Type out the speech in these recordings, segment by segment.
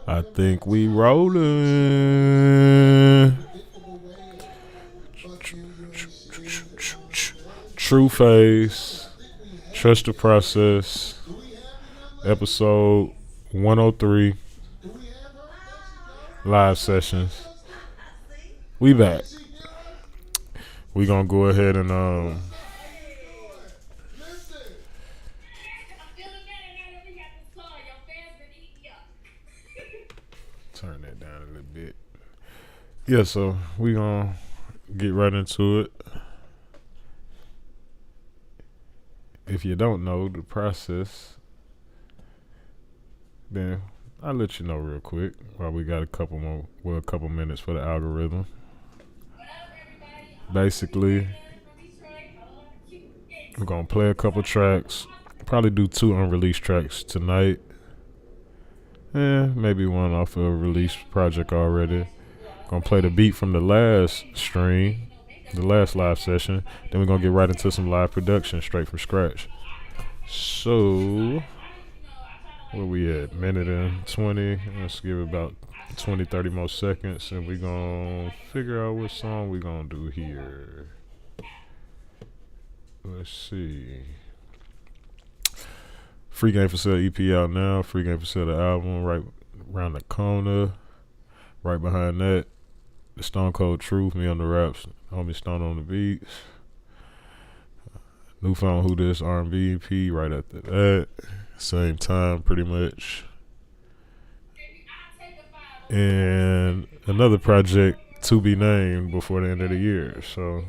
I think we rolling. True Face, Trust the Process, episode 103, live sessions. We back. We gonna go ahead and turn that down a little bit. Yeah, so we gonna get right into it. If you don't know the process, then I'll let you know real quick while we got a couple minutes for the algorithm. Basically, we're gonna play a couple tracks, probably do 2 unreleased tracks tonight. Maybe one off a released project already. Gonna play the beat from the last stream, the last live session. Then we're gonna get right into some live production straight from scratch. So, where we at? Minute and 20. Let's give it about 20, 30 more seconds, and we're gonna figure out what song we're gonna do here. Let's see. Free Game for Sale EP out now. Free Game for Sale the album right around the corner. Right behind that, the Stone Cold Truth, me on the raps, homie Stone on the beats. Newfound Who This R&B EP right after that. Same time, pretty much. And another project to be named before the end of the year. So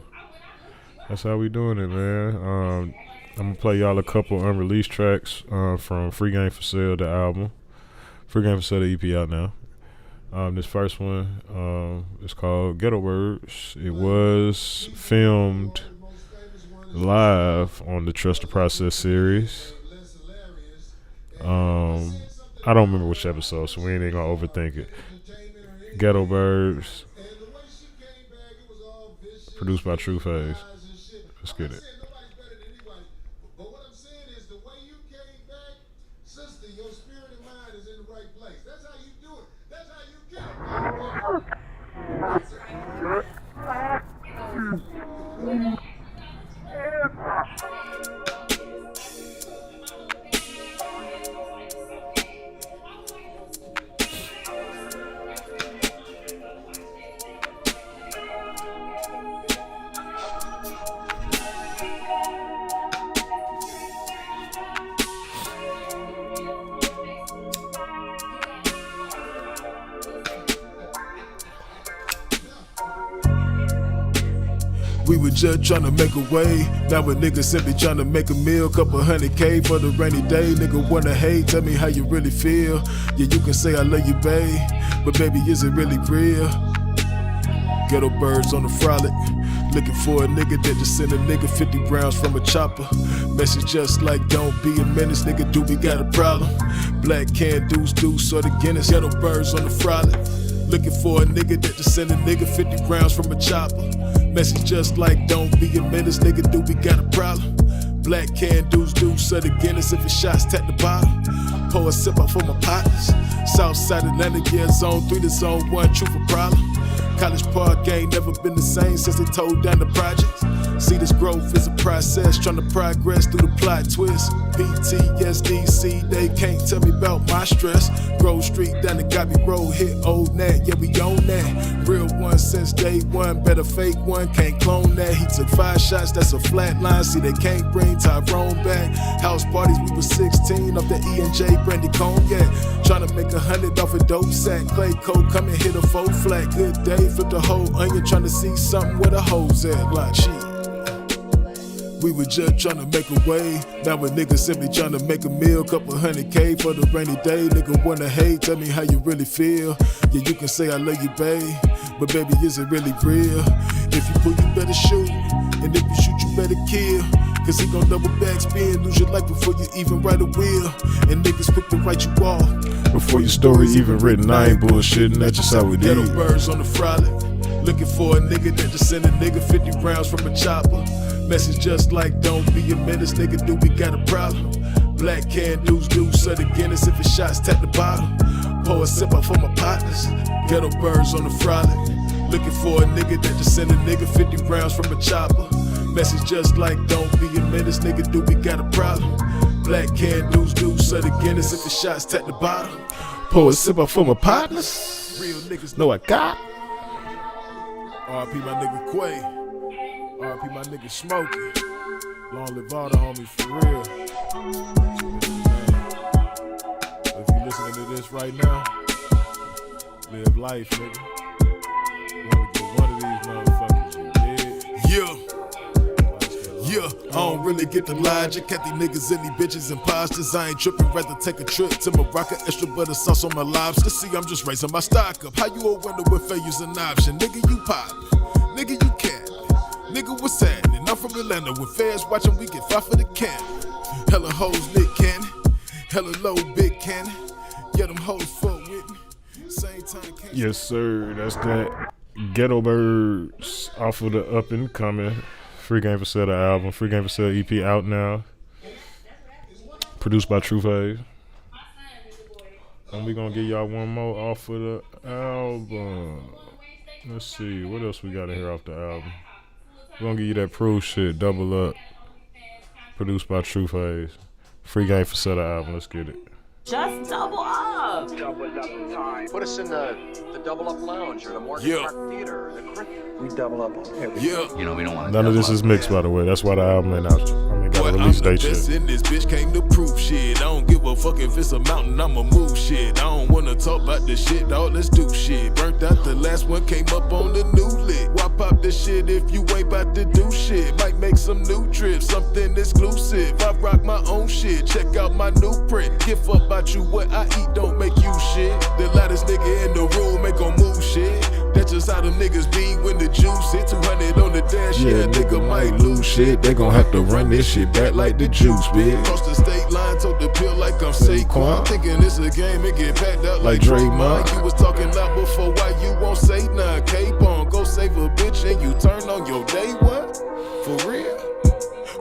that's how we doing it, man. I'm gonna play y'all a couple unreleased tracks from Free Game for Sale, the album. Free Game for Sale, the EP out now. This first one is called Ghetto Birds. It was filmed live on the Trust the Process series. I don't remember which episode, so we ain't gonna overthink it. Ghetto Birds, produced by True Face. Let's get it. We were just tryna make a way. Now a nigga simply tryna make a meal. Couple $100K for the rainy day. Nigga wanna hate, tell me how you really feel. Yeah, you can say I love you, babe, but baby, is it really real? Ghetto Birds on the frolic. Looking for a nigga that just send a nigga 50 rounds from a chopper. Message just like, don't be a menace, nigga, do we got a problem? Black can do or the Guinness. Ghetto Birds on the frolic. Looking for a nigga that just send a nigga 50 rounds from a chopper. Message just like, don't be a menace, nigga, do we got a problem? Black can do so the Guinness. If it's shots, tap the bottle. Pour a sip out for my partners. Southside Atlanta, yeah, zone 3 to zone 1, truth or problem. College Park ain't never been the same since they towed down the projects. See, this growth is a process, trying to progress through the plot twist. PTSD, they can't tell me about my stress. Grove Street down the Gobby Road, hit old Nat, yeah, we own that. Real one since day one, better fake one, can't clone that. He took 5 shots, that's a flat line. See, they can't bring Tyrone back. House parties, we was 16 off the E&J brandy cognac. Trying to make 100 off a dope sack. Clay Coke, come and hit a 4 flat. Good day, flip the whole onion, trying to see something where the hoes at. Like shit. We were just tryna make a way. Now a nigga simply tryna make a meal. Couple $100K for the rainy day. Nigga wanna hate, tell me how you really feel. Yeah, you can say I love you, babe, but baby, is it really real? If you pull, you better shoot, and if you shoot, you better kill. Cause he gon' double back spin, lose your life before you even write a will. And niggas quick to write you off before your story even written. I ain't bullshitting, that's just how it is. Ghetto Birds on the frolic. Looking for a nigga that just send a nigga 50 rounds from a chopper. Message just like, don't be a menace, nigga, do we got a problem? Black can do so the Guinness. If it's shots, tap the bottle. Pour a sip out for my partners. Ghetto birds on the frolic. Looking for a nigga that just send a nigga 50 rounds from a chopper. Message just like, don't be a menace, nigga, do we got a problem? Black can do set the Guinness if the shots tap the bottom. Pour a sip out for my partners. Real niggas know I got. R.I.P. my nigga Quay. R.I.P. my nigga Smokey. Long live all the homies for real. If you listening to this right now, live life, nigga. You wanna get one of these motherfuckers, you dead. Yeah, I don't really get the logic. Got these niggas and these bitches imposters. I ain't tripping, rather take a trip to Morocco. Extra butter sauce on my lobster. See, I'm just raising my stock up. How you a winner when failure's an option? Nigga, you pop. Nigga, you can't. Nigga, what's happening? I'm from Atlanta. When fans watching, we get five for the can. Hella hoes, Nick Cannon. Hella low, big cannon. Yeah, them hoes fuck with me. Same time, can't. Yes, sir. That's that. Ghetto Birds off of the up and coming Free Game for Sale album. Free Game for Sale EP out now. Produced by True Phase. And we gonna give y'all one more off of the album. Let's see, what else we got in here off the album? We're gonna give you that Proof shit, Double Up. Produced by True Phase. Free Game for Sale album. Let's get it. Just double up. Double up time. Put us in the Double Up Lounge or the Morgan Park Theater. We double up on everything. Yeah. You know, we don't want to. None of this is mixed, by the way. That's why the album ain't out. I mean, got a release date shit. In this bitch came to proof shit. I don't give a fuck if it's a mountain, I'ma move shit. I don't wanna talk about this shit, dawg, let's do shit. Burnt out the last one, came up on the new lit. Why pop this shit if you ain't about to do shit? Might make some new trips, something exclusive. I rock my own shit, check out my new print. Give up about you, what I eat don't make you shit. The loudest nigga in the room ain't gon' move shit. That's just how them niggas be when the juice hit 200 on the dash. Yeah, nigga might lose shit. They gon' have to run this shit back like the juice, bitch. Cross the state line, took the pill like I'm Saquon. Thinking it's a game and get packed out like Draymond. You was talking loud before, why you won't say none? Cape on, go save a bitch and you turn on your day one? For real?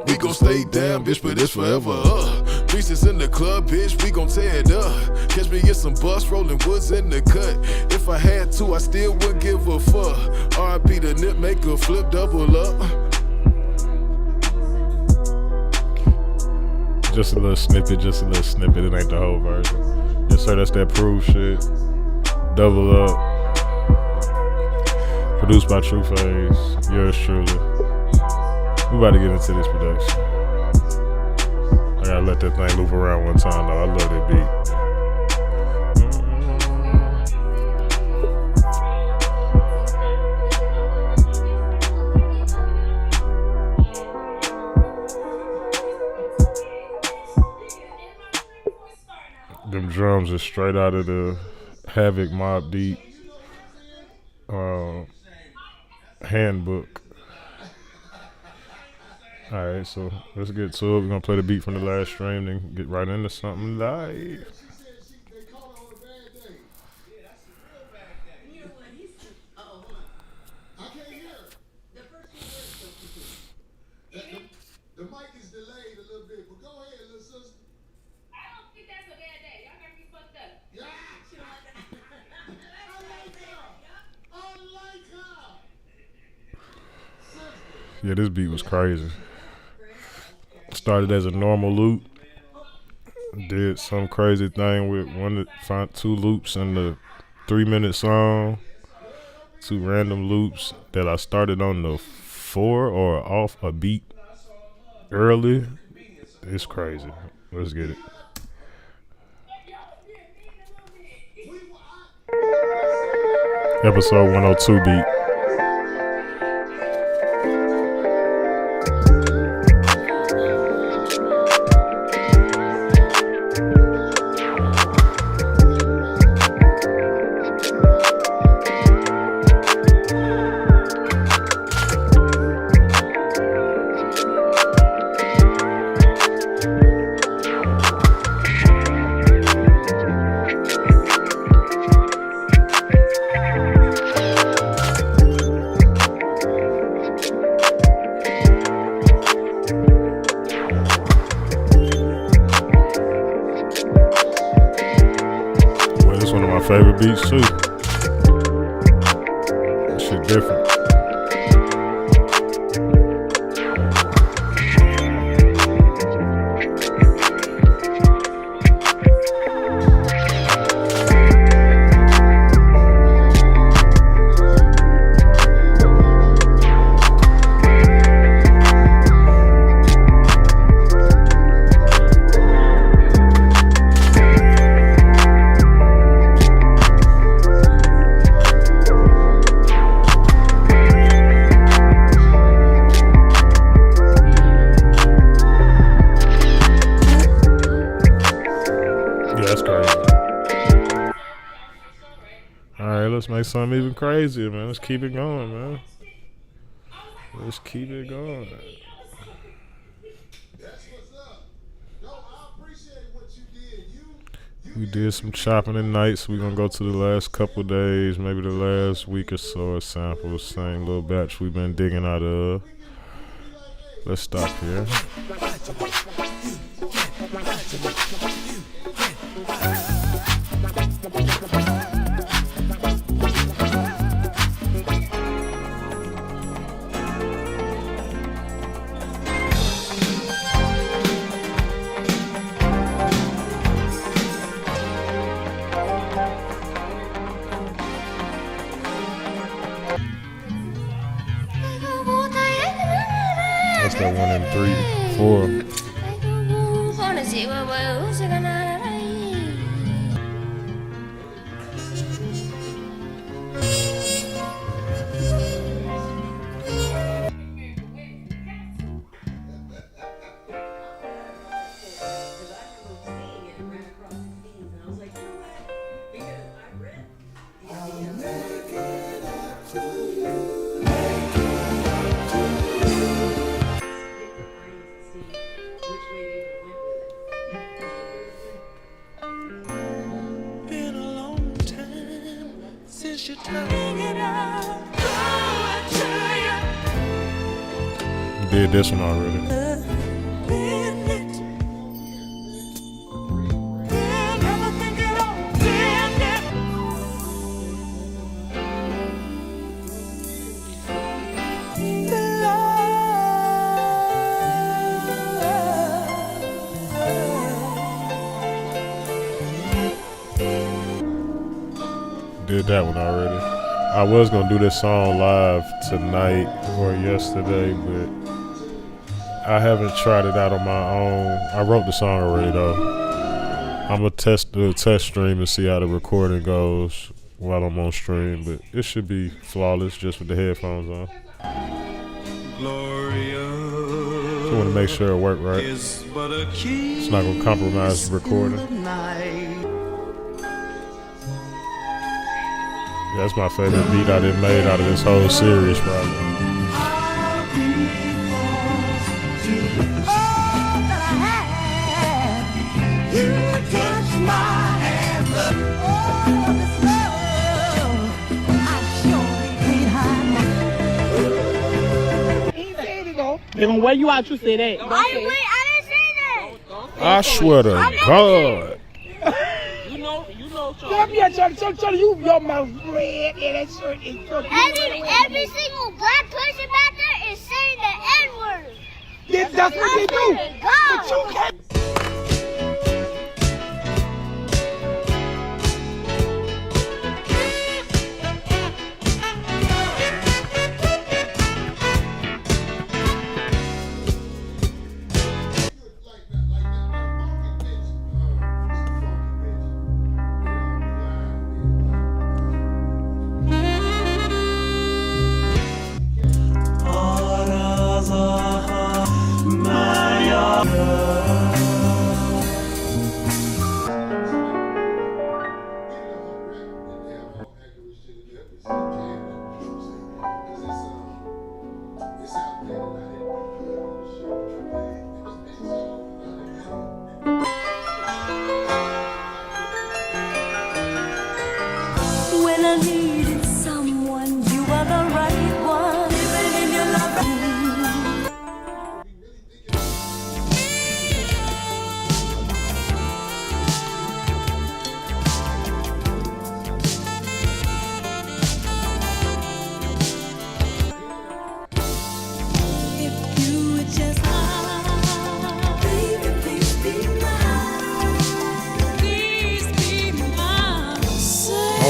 We gon' stay down, bitch, but it's forever. Reese's in the club, bitch, we gon' tear it up. Catch me in some bus, rolling woods in the cut. If I had to, I still wouldn't give a fuck. R.I.P. the nip, make a flip, double up. Just a little snippet, It ain't the whole version. Yes, sir, that's that Proof shit. Double Up. Produced by True Phase. Yours truly. We about to get into this production. I gotta let that thing loop around one time though. I love that beat. Them drums are straight out of the Havoc Mobb Deep handbook. Alright, so let's get to it. We're gonna play the beat from the last stream, then get right into something live. The mic is delayed a little bit, but go ahead, little sister. I don't think that's a bad day. Y'all got me fucked up. Yeah. I like her. Yeah, this beat was crazy. Started as a normal loop. Did some crazy thing with find two loops in the 3-minute song. 2 random loops that I started on the 4 or off a beat early. It's crazy. Let's get it. Episode 102 beat. favorite beats too. That shit different. That's crazy. Alright, let's make something even crazier, man. Let's keep it going, man. Let's keep it going. That's what's up. Yo, I appreciate what you did. We did some chopping at nights. We're gonna go to the last couple days, maybe the last week or so of samples, same little batch we've been digging out of. Let's stop here. That's that 1 in 3, 4. Did this one already. Did that one already. I was gonna do this song live tonight or yesterday, but I haven't tried it out on my own. I wrote the song already though. I'm gonna do a test stream and see how the recording goes while I'm on stream, but it should be flawless just with the headphones on. Just want to make sure it worked right. It's not gonna compromise the recording. Yeah, that's my favorite beat I done made out of this whole series, probably. They're gonna wear you out, you say that. I didn't say that. I swear to God. Charlie, your mouth red and that shirt is so Every single black person back there is saying the N-word. That's what they do. But you can't.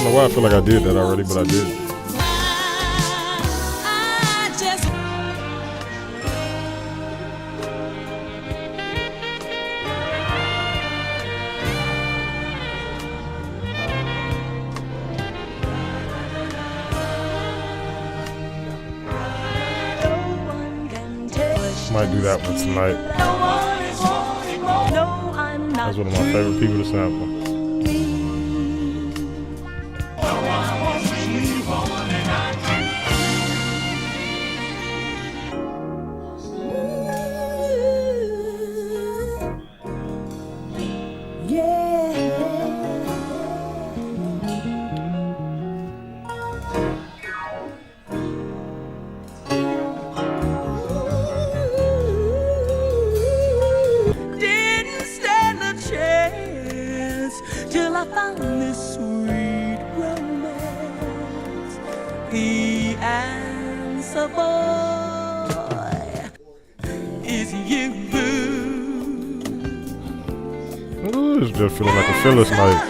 know why I feel like I did that already, but I did. Might do that one tonight. That's one of my favorite people to sample. Till I found this sweet romance. The answer, boy, is you. Ooh, it's just feeling like a Phyllis night.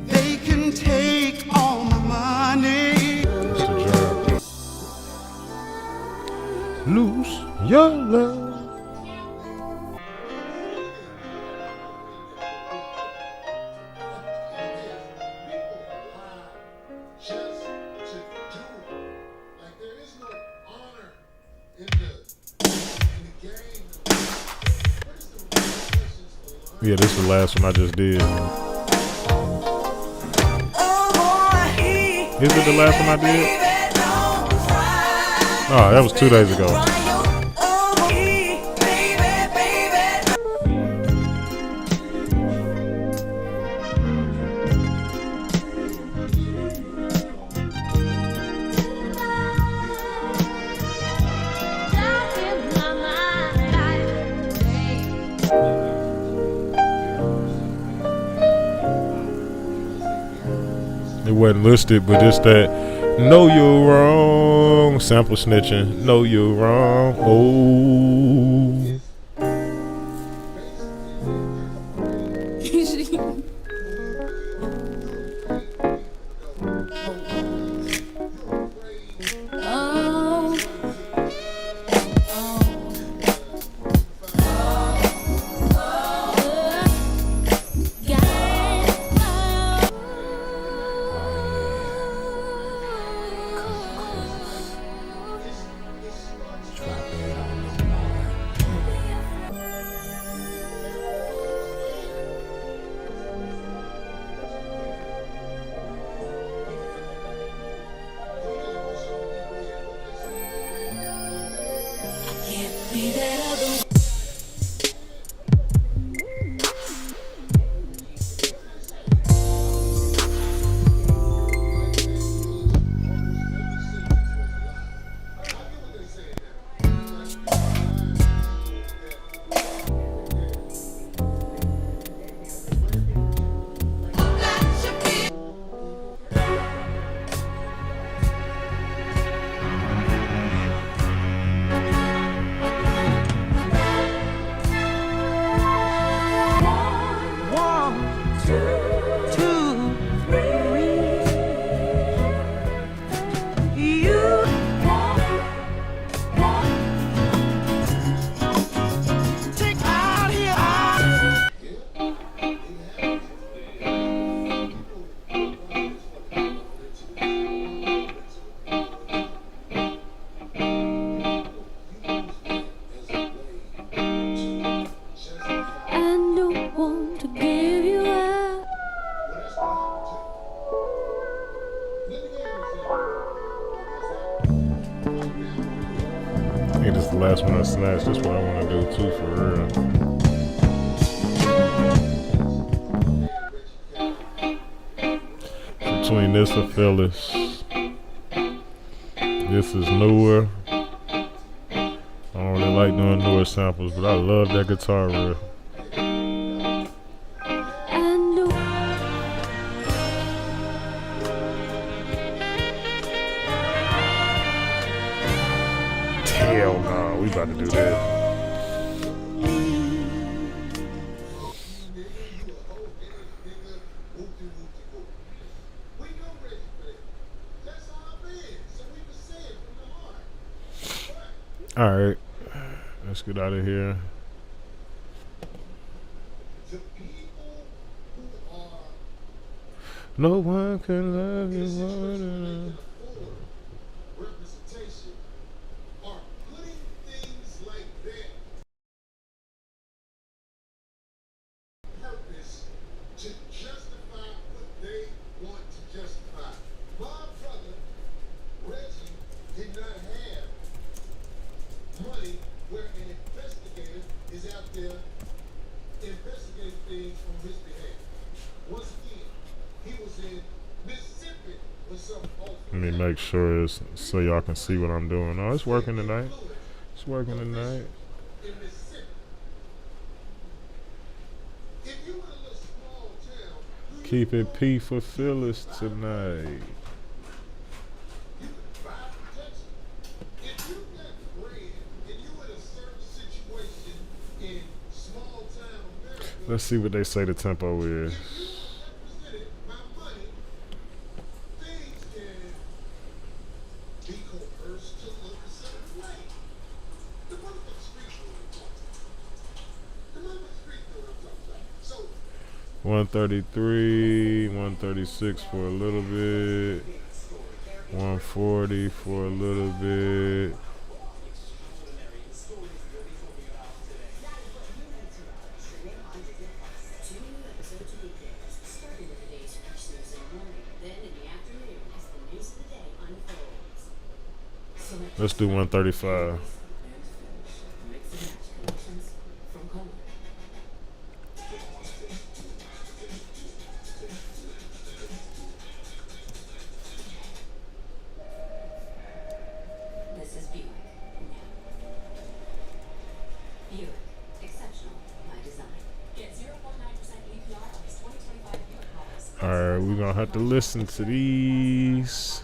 They can take all my money. That's the jam. Lose your love. Just to do it. Like there is no honor in the game. What is the regulations for honor? Yeah, this is the last one I just did. Is it the last one I did? Oh, that was 2 days ago. It wasn't listed, but it's that know you're wrong, sample snitching, know you're wrong, oh. I think this is the last one I snatched. That's what I want to do too, for real. Between this and Phyllis, this is newer. I don't really like doing newer samples, but I love that guitar riff. Hell no, we about to do that. All right, let's get out of here. The people who are No one can love you more than representation are putting things like that purpose to justify what they want to justify. My brother, Reggie, did not have money where an investigator is out there investigating things on his behalf. Once again, he was in Mississippi with some Let me make sure it's so y'all can see what I'm doing. Oh, it's working tonight. It's working tonight. in Mississippi. If you were in a little small town, Keep it P for Phyllis tonight. you could buy protection. If you got bread and you in a certain situation in small town America, Let's see what they say the tempo is. if you are represented by money, things can be coerced to look a certain way. The motherfucking street know what I'm talking about. The motherfucking street know what I'm talking about. So 133, 136 for a little bit, 140 for a little bit. Let's do 135. This is Buick. Buick. Exceptional by design. Get 0.9% APR on this 2025 Buick models. Alright, we're gonna have to listen to these.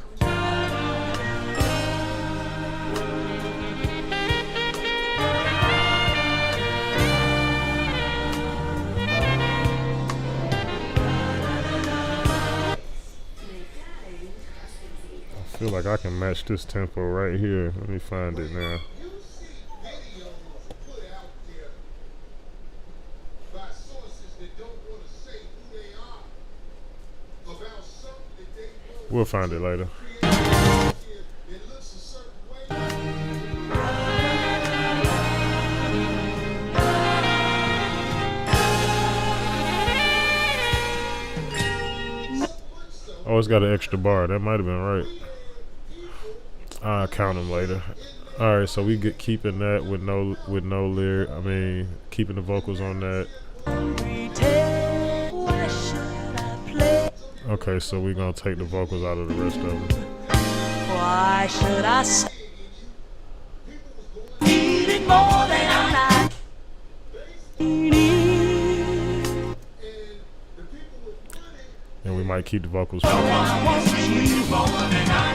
I feel like I can match this tempo right here. Let me find it now. you see videos put out there by sources that don't want to say who they are about something that they want We'll find it later. to create. It looks a certain way. Oh, it's got an extra bar. That might have been right. I'll count them later. All right, so we get keeping that with no lyric. I mean, keeping the vocals on that. Why should I play? Okay, so we're gonna take the vocals out of the rest of them. Why should I say need it more than I'm not needing? And we might keep the vocals. I want you more than I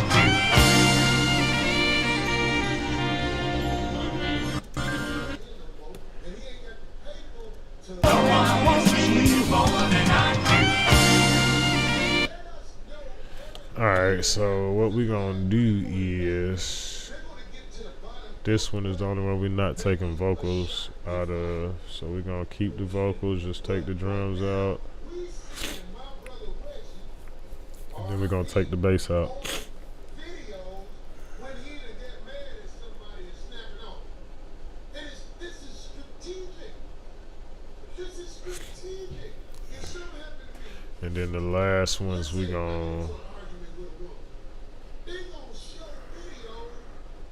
I want you more than I All right, so what we gonna do is this one is the only one we're not taking vocals out of. So we're gonna keep the vocals, just take the drums out. And then we're gonna take the bass out. Videos when he done get mad at somebody and snapping off. And this is strategic. This is strategic. If something happened to me, And then the last ones we gonna argument with a woman, they gonna show video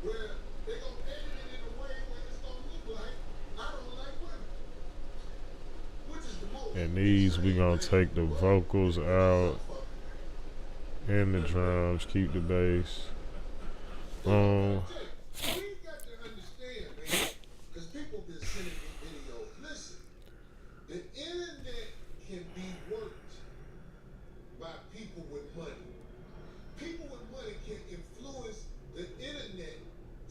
where they gonna edit it in a way where it's gonna look like I don't like women. Which is the most and these we gonna take the vocals out and the drums, keep the bass. We got to understand, man, because people been sending me videos. Listen, the internet can be worked by people with money. People with money can influence the internet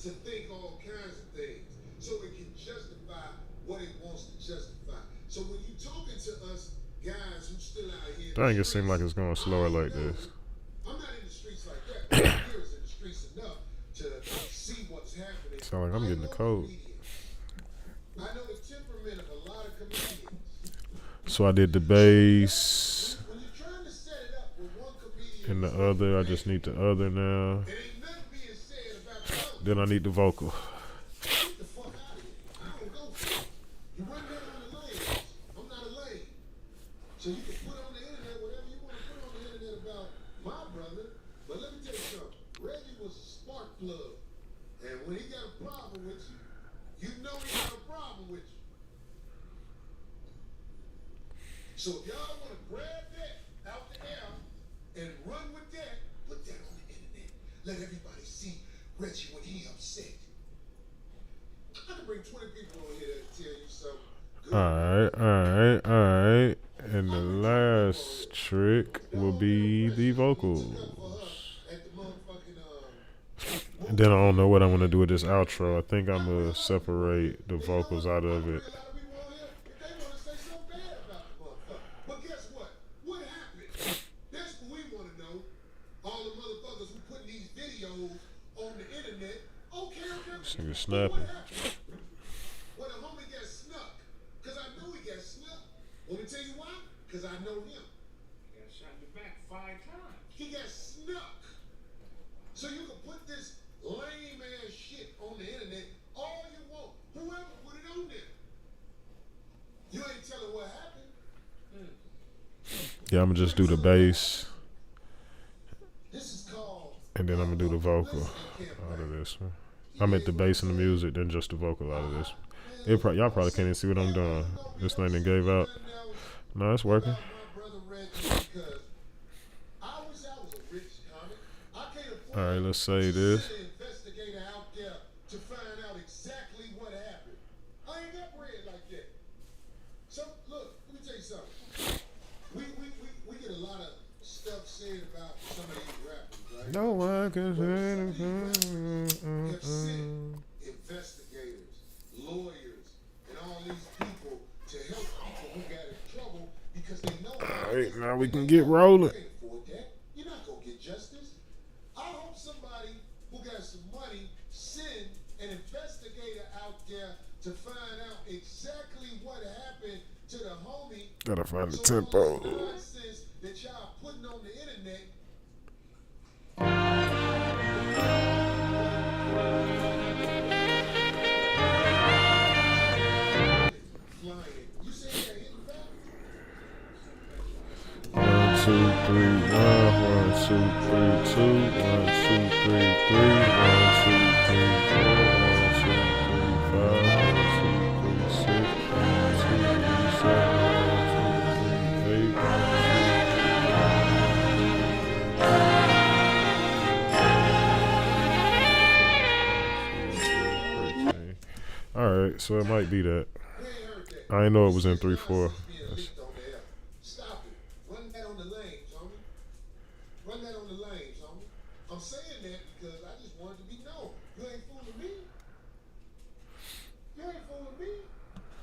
to think all kinds of things, so it can justify what it wants to justify. So when you talking to us guys who still out here, Dang, it seems like it's going slower like this. I'm not in the streets like that. But I'm here in the streets enough to see what's happening. Sound like I'm getting the code. I know the temperament of a lot of comedians. So I did the bass When you're trying to set it up with one comedian, and the other. I just need the other now. there ain't nothing being said about the other. Then I need the vocal. Get the fuck out of here. I don't go for it. You run that on the lanes. I'm not a lane. So you can put on the internet whatever you want to put on the internet about my brother. But let me tell you something. Reggie was a spark plug. And when he got a problem with you, you know he got a problem with you. So if y'all want to grab that out the air and run with that, put that on the internet. Let everybody see Reggie when he upset. I can bring 20 people on here to tell you something good. Alright. And the last trick will be the vocals. At the motherfucking, And then I don't know what I'm gonna do with this outro. I think I'm gonna separate the vocals out of it. a lot of people on here, if they want to say something bad about the motherfucker. But guess what? What happened? That's what we want to know. All the motherfuckers who putting these videos on the internet. Okay. This nigga What snapping. happened? When a homie got snuck. Because I know he got snuck. Let me tell you why. Because I know him. He got shot in the back 5 times. He got snuck. So you can put this lame ass shit on the internet all you want. Whoever put it on there. You ain't telling what happened. Yeah, I'm gonna just do the bass This is called and then I'm gonna do the vocal out of this one. I meant the bass and the music, then just the vocal out of this one. Y'all probably can't even see what I'm doing. This thing that gave out. No, it's working. my brother Reggie because I wish I was a rich comic. I can't afford Alright, let's say to this. send an investigator out there to find out exactly what happened. I ain't got bread like that. So look, let me tell you something. We get a lot of stuff said about some of these rappers, right? No one can But some of say these rappers anything. have sent investigators, lawyers, and all these people to help people who got in trouble because they know. Alright, now we can get rolling. You can't afford that. You're not gonna get justice. I hope somebody who got some money send an investigator out there to find out exactly what happened to the homie. Gotta find the So all tempo. this nonsense that y'all putting on the internet. Flying. You say they're hitting back? 1, 2, 3, 1, 1, 2, 3, 2, 1, 2, 3, 3, 1, 2, 3, 4, 1, 2, 3, 5, 1, 2, 3, 6, 1, 2, 3, 7, 1, 2, 3, 8, 1, 2, 3. Alright, so it might be that. We ain't heard that. I didn't know it was in 3-4. Being leaked on the air. Stop it. Run that on the lanes, homie. Run that on the lanes, homie. I'm saying that because I just wanted to be known. You ain't fooling me. You ain't fooling me.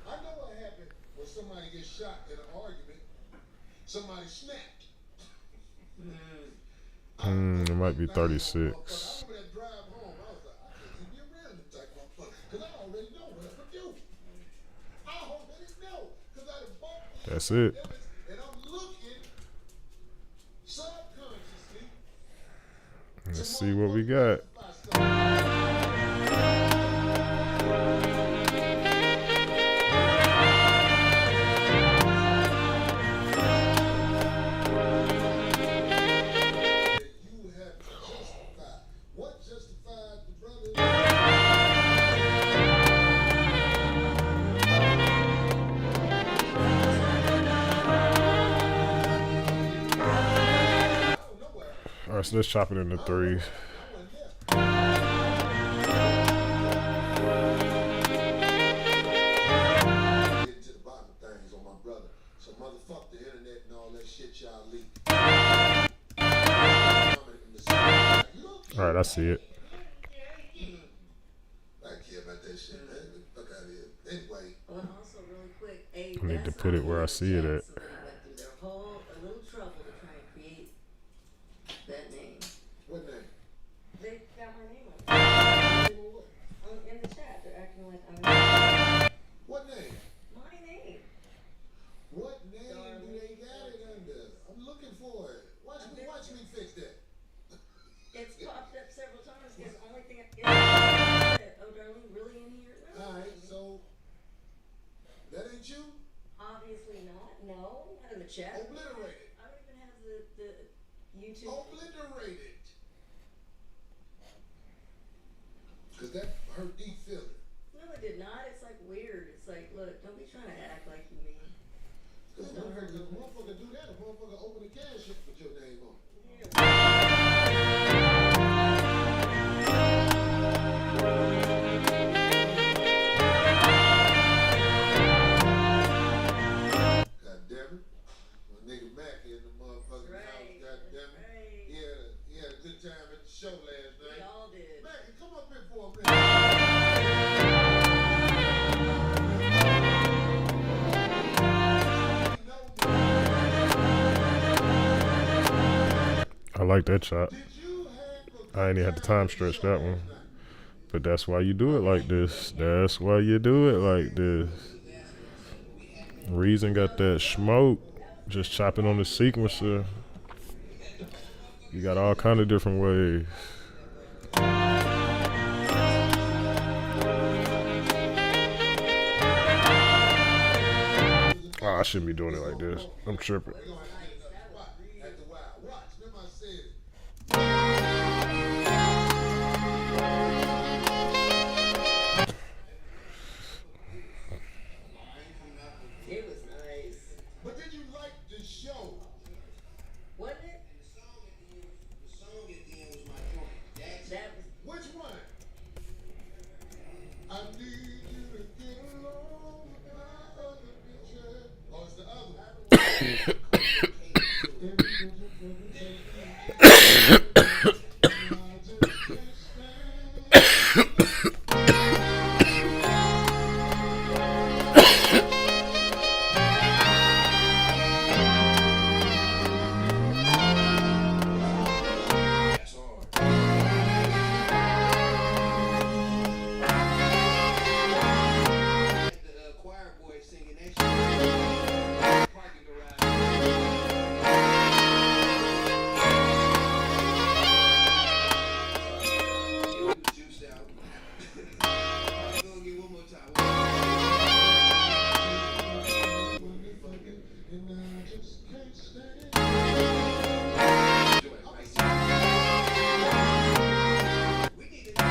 I know what happened when somebody gets shot in an argument. Somebody snapped. It might be 36. I remember that drive home. I was like, I can't even be around them type of motherfucker because I already know what I'm gonna do. I already know because I done bought these That's it. and I'm looking subconsciously. Let's see what we got. You have to justify. What justified the brother? I don't know what happened. All right, so let's chop it into threes. I wasn't there. Get to the bottom of things on my brother. So motherfuck the internet and all that shit y'all leak. All right, I see it. I care about that shit, man. Get the fuck out of here. Anyway, Also, really quick, I need to put it where I see it at. Somebody went through their whole a little trouble to try and create that name. what name? They got my name on it. In chat. Obliterate it. I don't even have the YouTube. Obliterate it. Cause that hurt deep feeling. No, it did not. It's like weird. It's like, look, don't be trying to act like you mean. Cause Don't hurt the me. motherfucker do that, a motherfucker open the cash up with your name on it. God damn it. My nigga Mac in the motherfucking house, god damn it. Right. He had a good time at the show last We night. all did. Mac, come up here for a minute. I like that shot. Did you have a I ain't even had the time stretch that one. But that's why you do it like this. That's why you do it like this. Reason got that smoke. Just chopping on the sequencer. You got all kind of different ways. Oh, I shouldn't be doing it like this. I'm tripping. at the wild? Watch, remember I said it. It was nice. But did you like the show? Wasn't it? That was Which one? I need you to get along with my other picture. Oh, it's the other one. The choir boy singing that shit. Parking garage. You was juiced out. Go get one more time. And I just can't stand. Do it right. We need to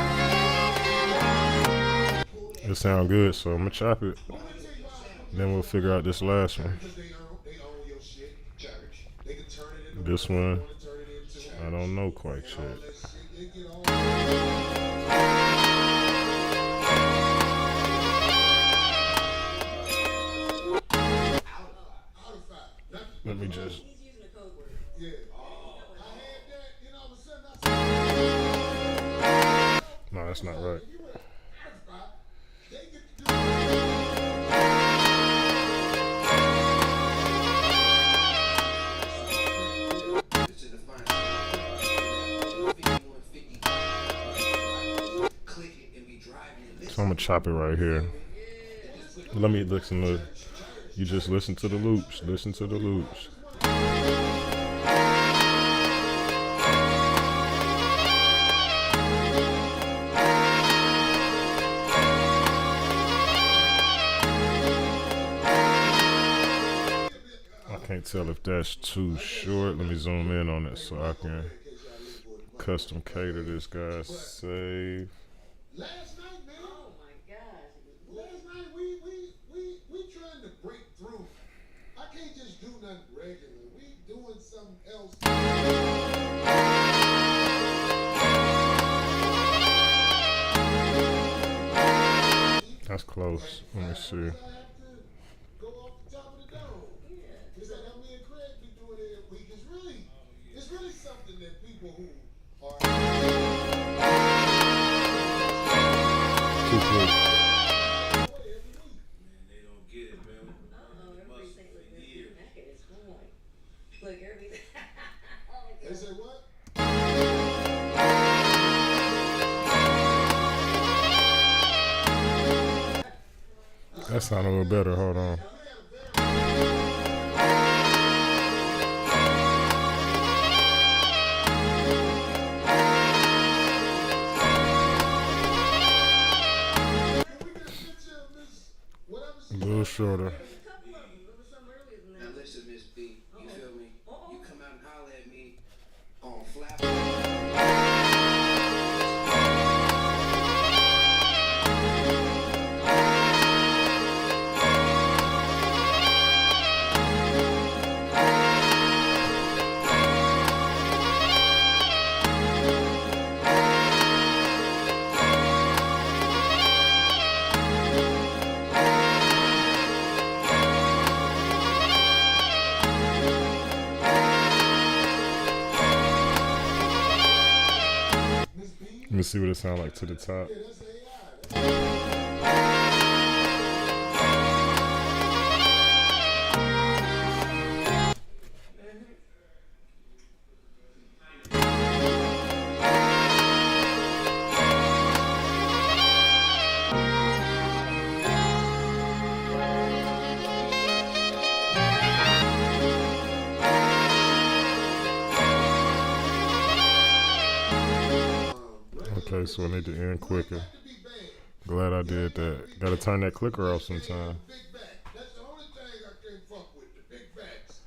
It sound good, so I'm gonna chop it. Then we'll figure out this last one. Because they own your shit. Church. They can turn it into This whatever one, they wanna turn it into. I don't know quite And all yet. that shit, they get all out of five. Not- Let me just. he's using a code word. Yeah. I had that, then all of a sudden I said, No, that's not right. you went out of five. They get to do to the final. 5150. Click it and be driving. So I'm gonna chop it right here. Let me listen to. You just listen to the loops. Listen to the loops. I can't tell if that's too short. Let me zoom in on it so I can custom cater this guy's save. last night, man. Oh my gosh. Last night we trying to break through. I can't just do nothing regular. We doing something else. That's close. Let me see. I have to go off the top of the dome. It's like how me and Craig be doing it every week. It's really something that people who are Too quick. every week. They don't get it, man. Uh-oh, everybody think look this back at his point. Look, everybody. Oh my They God. say what? That sound a little better. Hold on. A little shorter. A couple of them. There was some earlier than Now that. listen, Miss B. see what it sounds like to the top. Yeah, that's AI. Okay, so I need to end quicker. Glad I did that. Gotta turn that clicker off sometime. Big back. That's the only thing I can't fuck with. The big backs.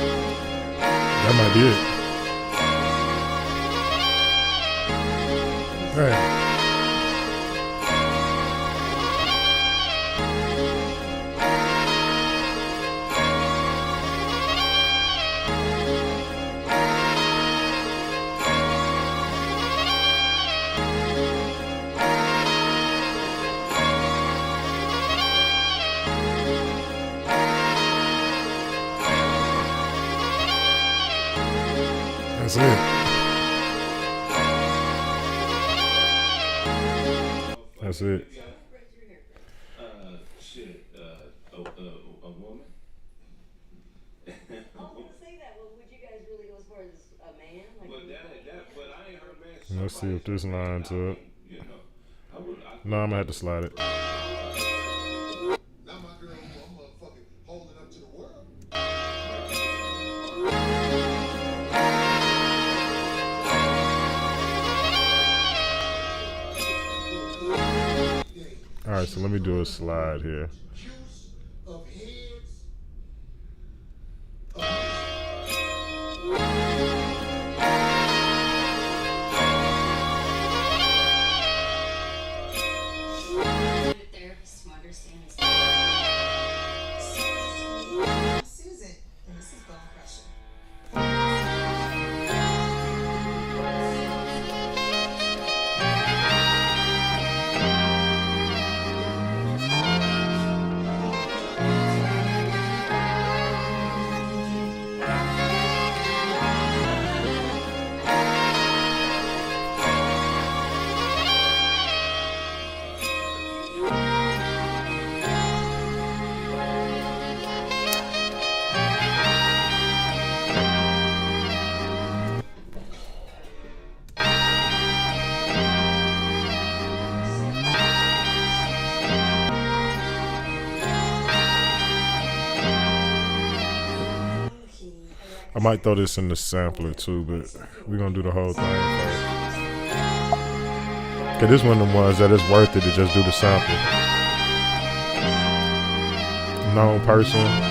That might be it. Hey. That's it. That's it. Shit, a woman? I was gonna say that. Well, would you guys really go as far as a man? Like, But I ain't heard man. Let's see if this lines up. You know, No, I'm gonna have to slide it. Not my girl, I'm motherfucking holding up to the world. All right, so let me do a slide here. Juice of heads. Therapist who understands. Susan, and this is Bone Crusher. I might throw this in the sampler too, but we're gonna do the whole thing first. Okay, this one of them ones that is worth it to just do the sample. Known person.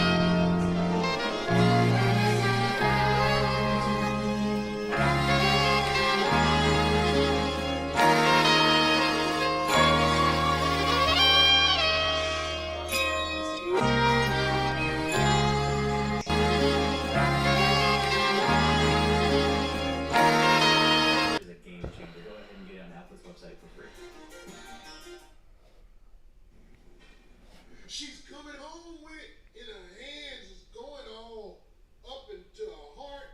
She's coming home with it in her hands. It's going all up into her heart.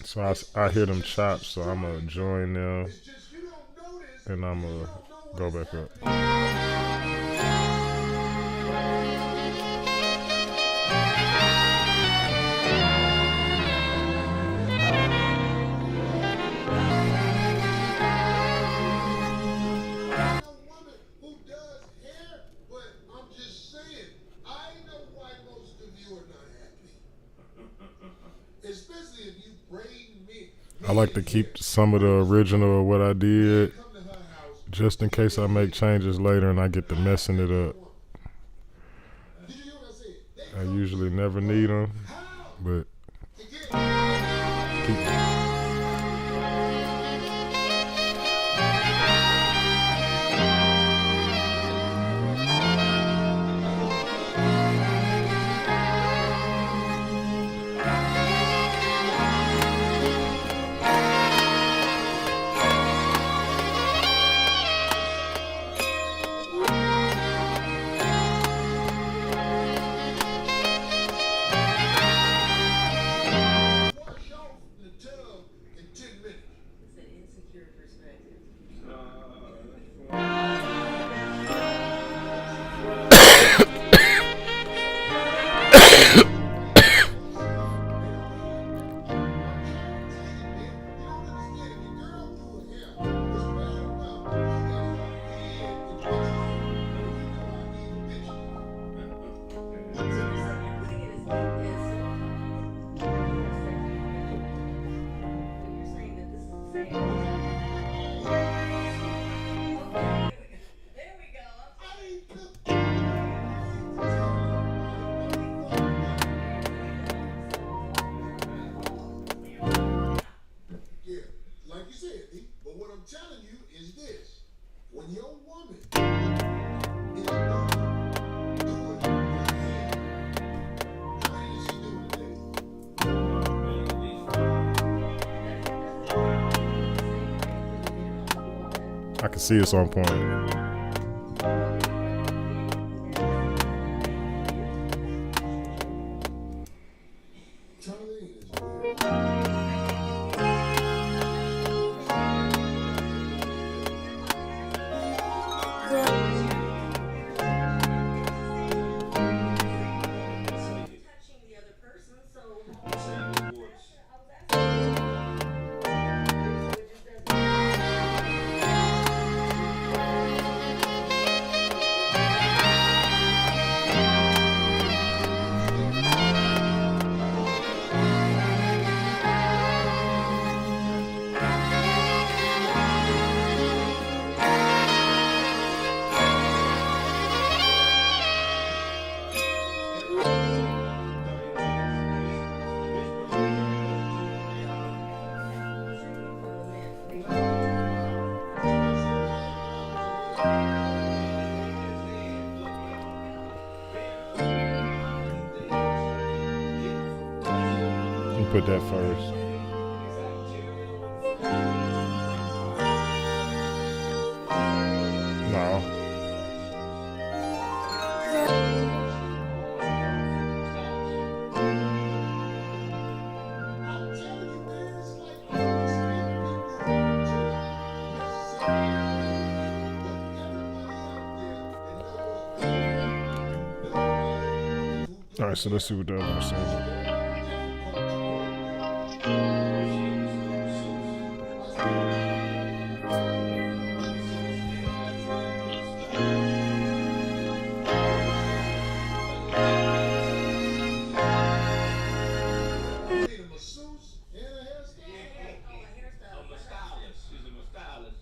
So I hear them chops, so I'm gonna join them, It's just you don't notice. and I'm gonna go back up. Woman who does hair, but I'm just saying, I know why most of you are not happy. Especially if you braid me. I like to keep some of the original of what I did, Come to her house. just in case I make changes later and I get to messing it up. Did you hear what I said? actually never need them, but keep them. I can see it's on point. Put that first. No. All right, so let's see what the other one says.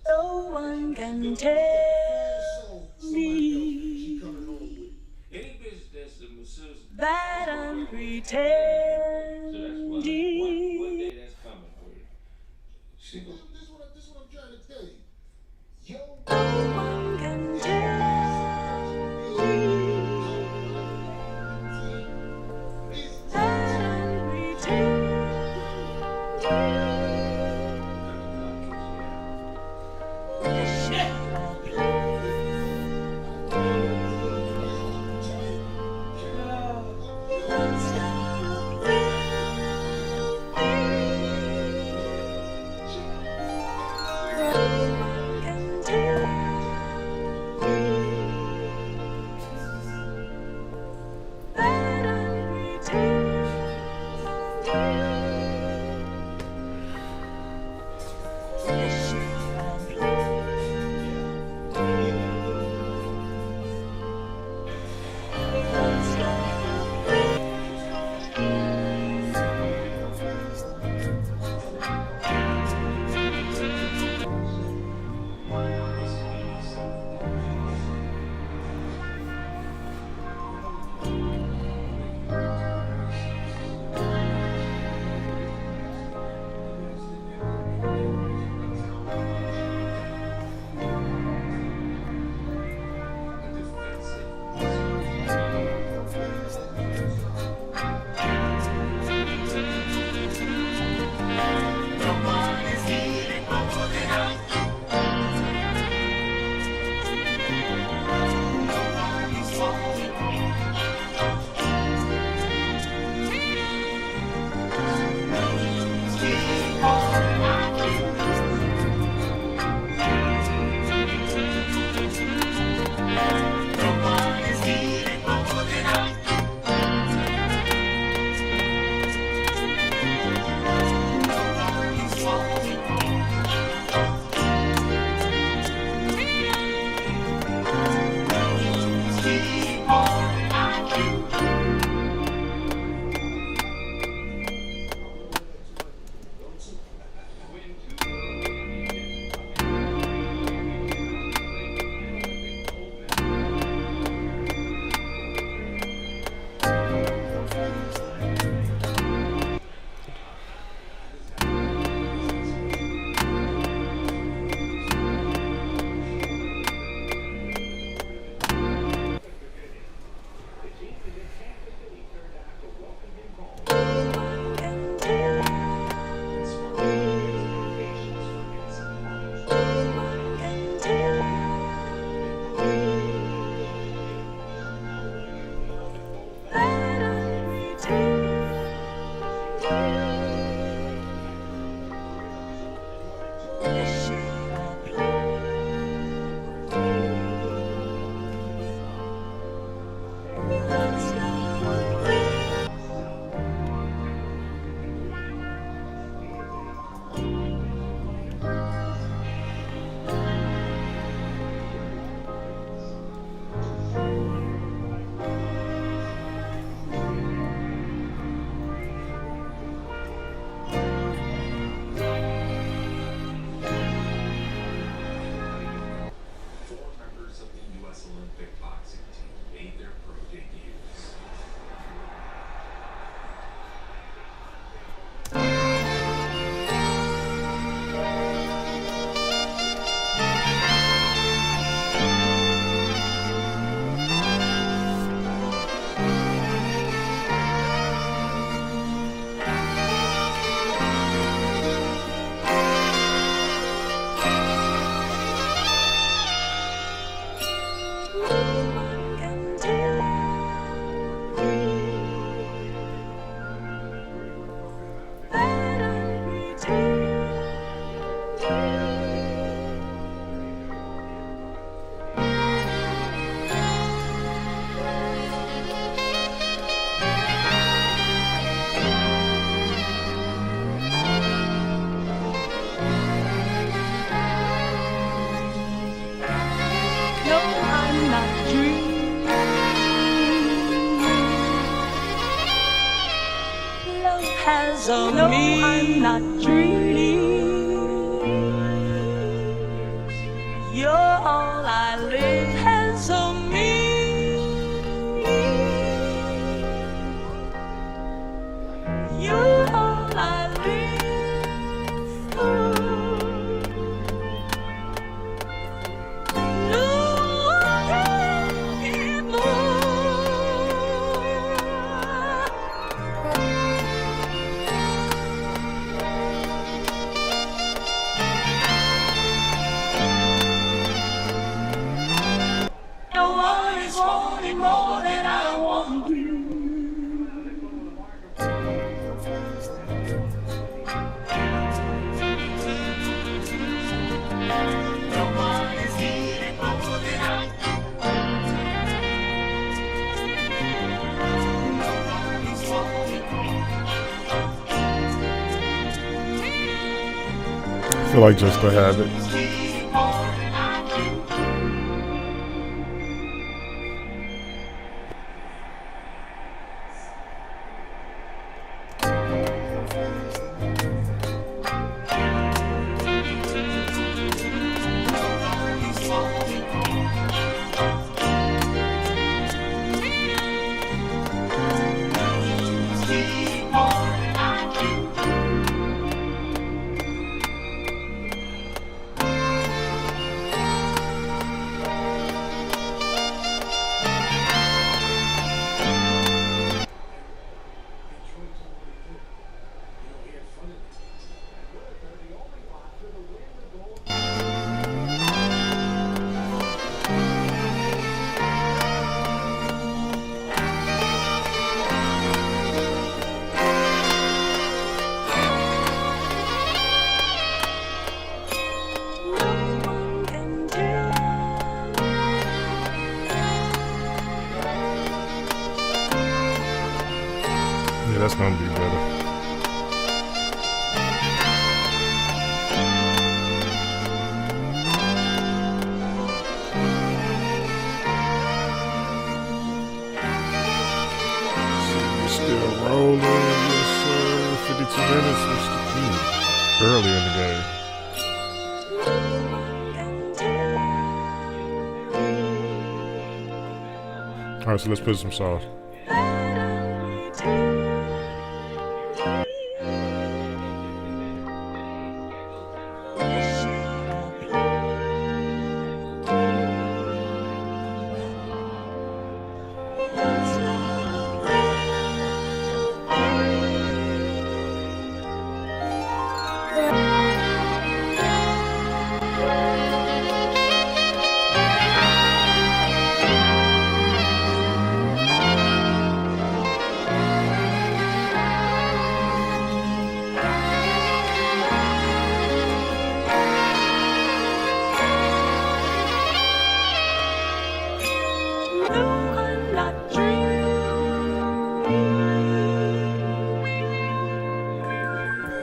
No one can tell me that I'm pretending. No one can tell me that I'm pretending. Stop handsome no, me. I'm not dreaming. You're all I live. Handsome me. You're all I live for. No one can give more. No one is wanting more than I want you. No one is needing more than I No one is wanting I feel like just to have it. more than I do. Yeah, that's gonna be better. We're still rolling. Yes, sir. 52 minutes. What's the key? Early in the game. All right, so let's put some sauce.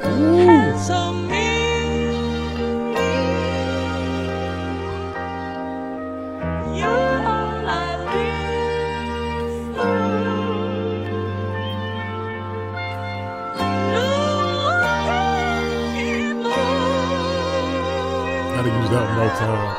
Handsome me. You're all I live for. No one can give more. Gotta use that one more time.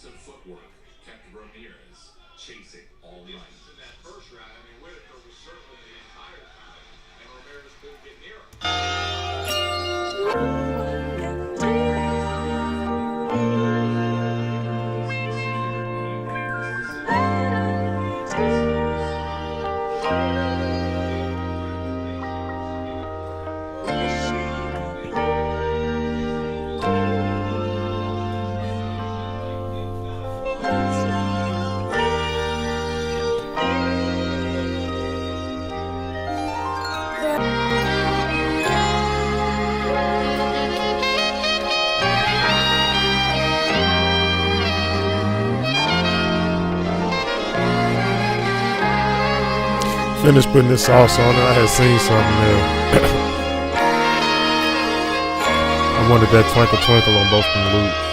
aggressive footwork kept Ramirez chasing all night. In that first round, I mean, Whitaker was circling the entire time, and Ramirez couldn't get near him. Finished putting this sauce on it. I had seen something there. I wanted that twinkle twinkle on both them loops.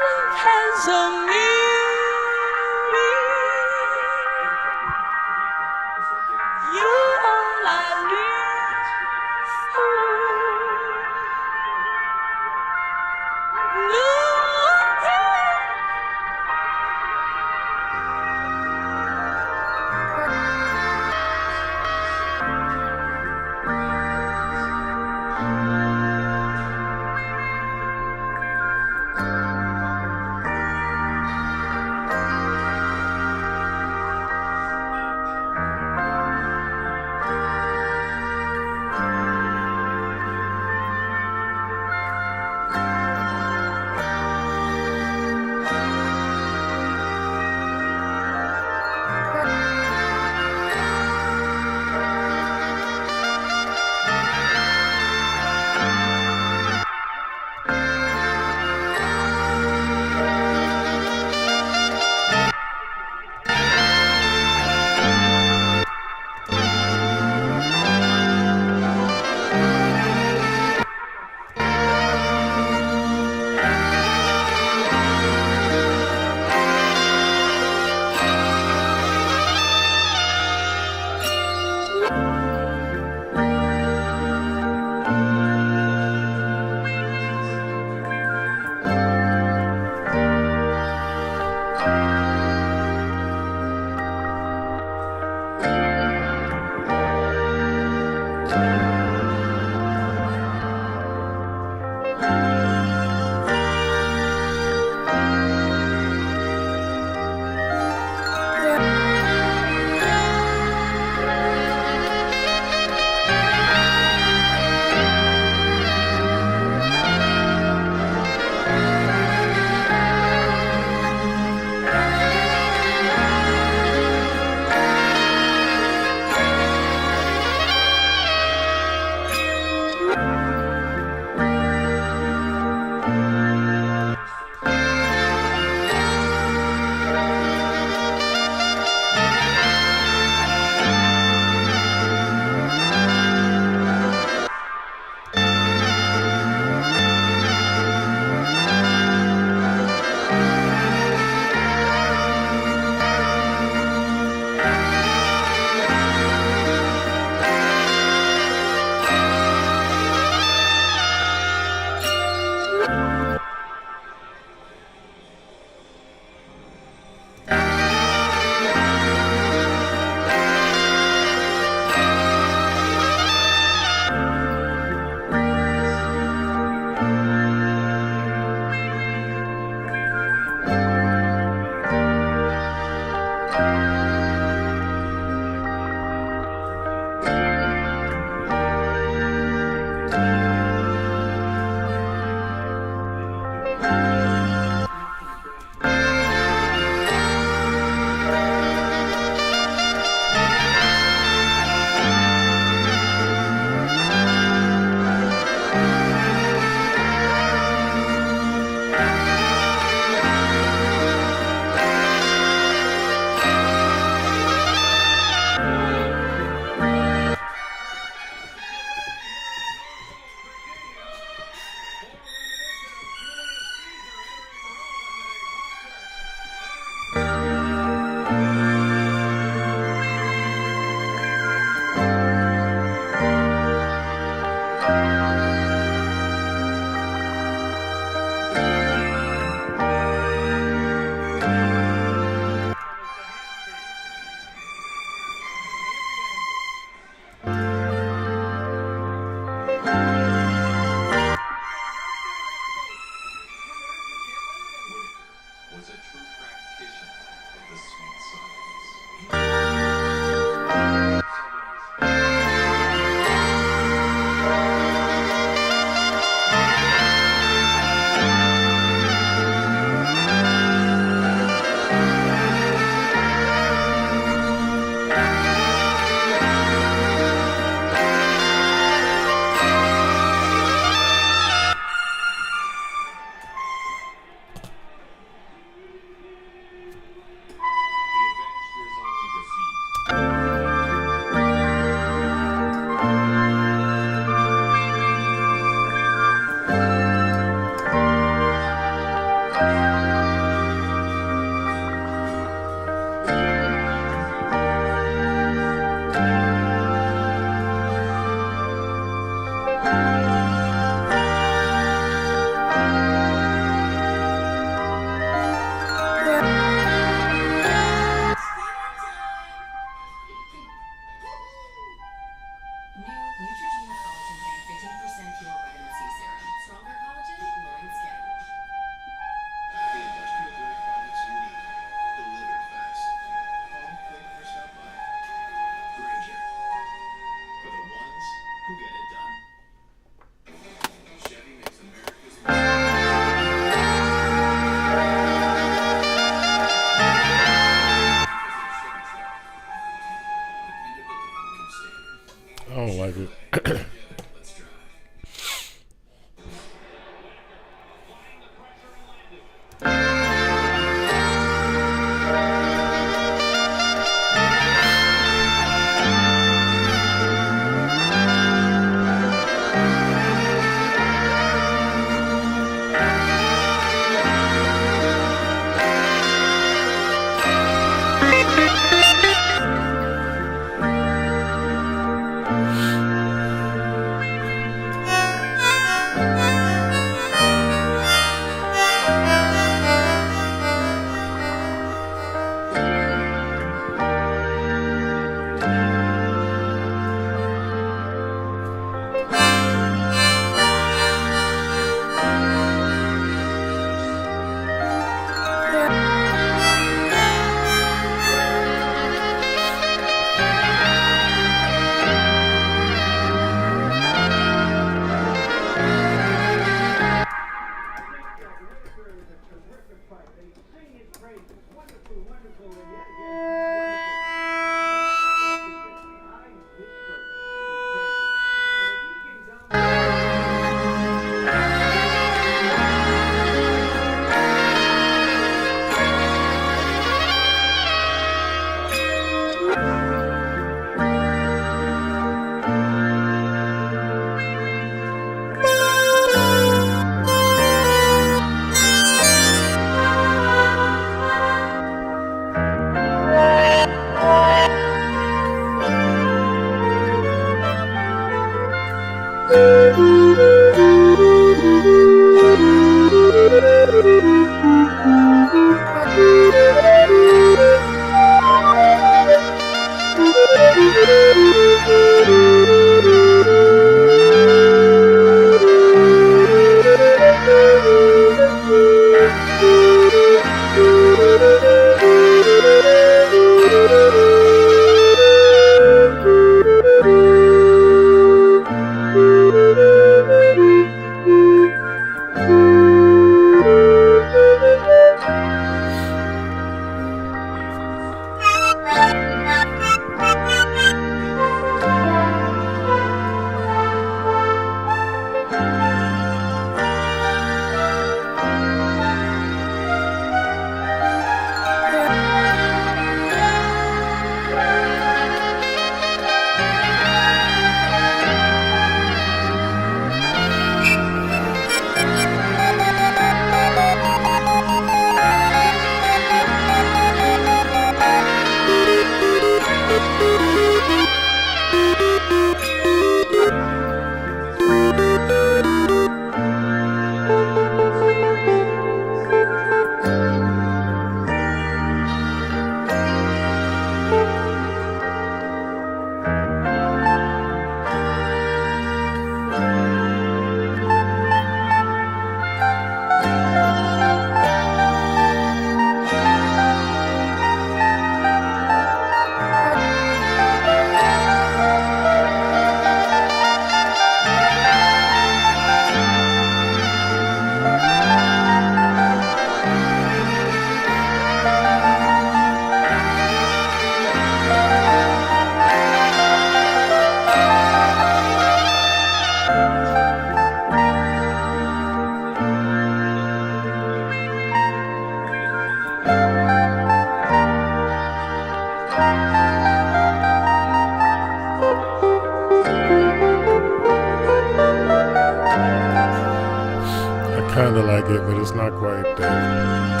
Kind of like it, but it's not quite that.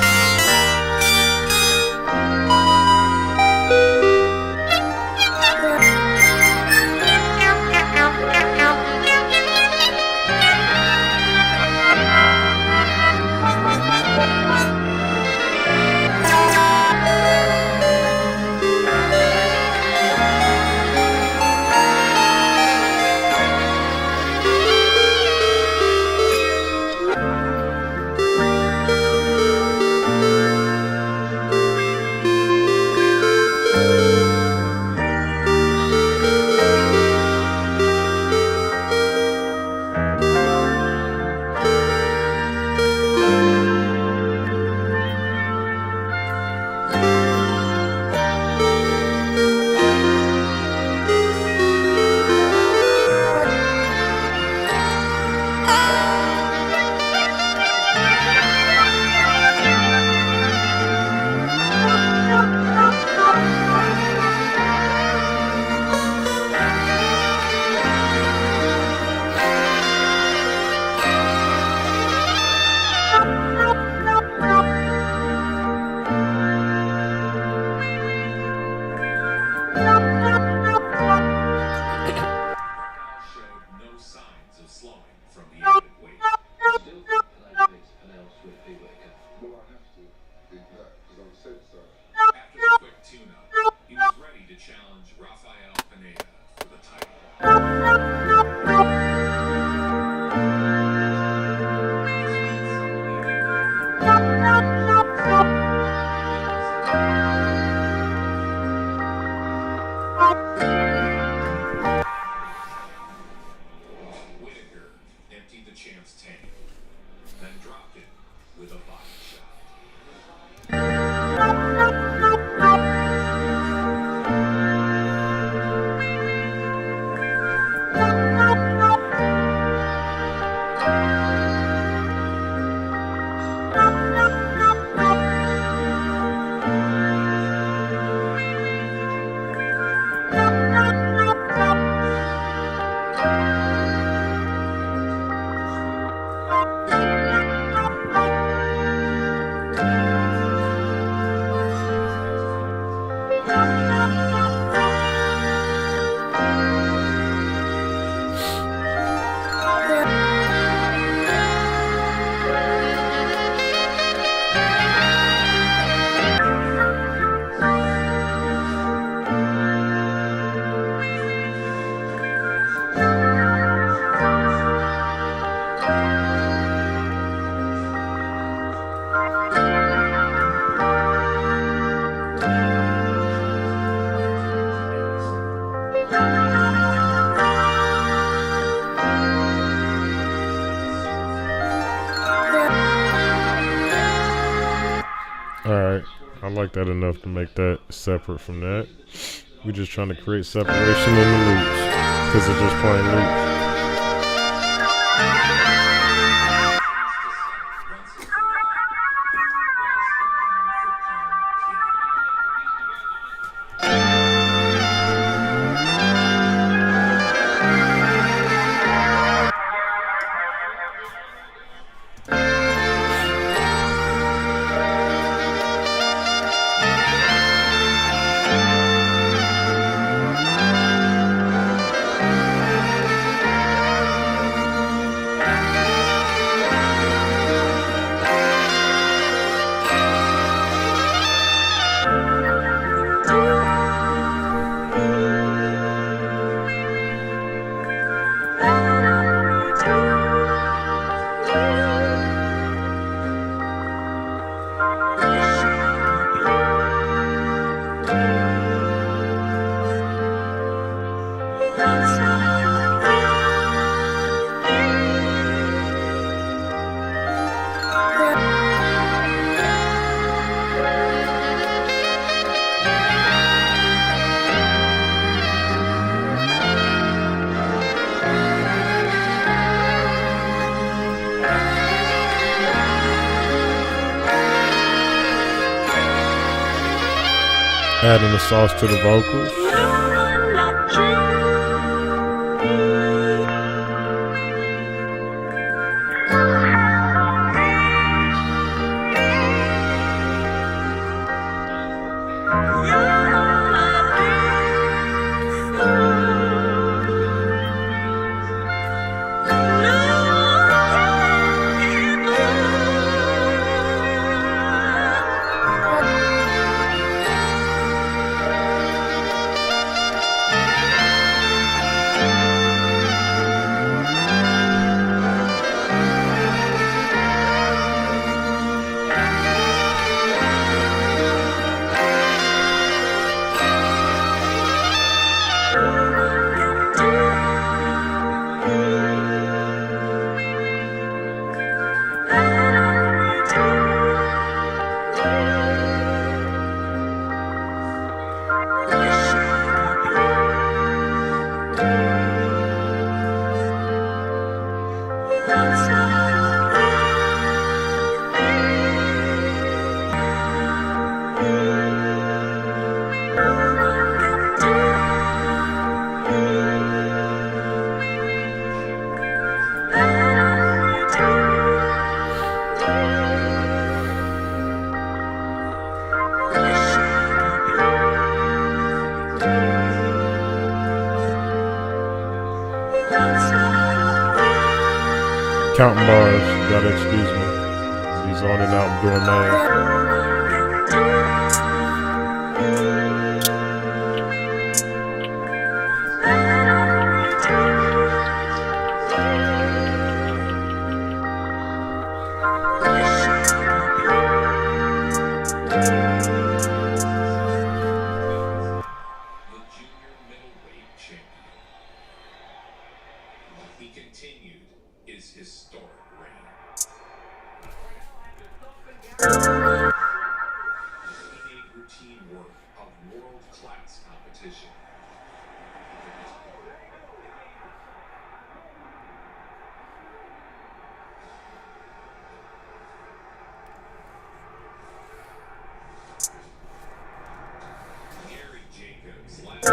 Alright, I like that enough to make that separate from that. We're just trying to create separation in the loops, because it's just plain loops. Adding the sauce to the vocals. counting bars. Gotta excuse me. He's on and out doing math. He continued his historic reign. He made routine work of world-class competition. Gary Jacobs last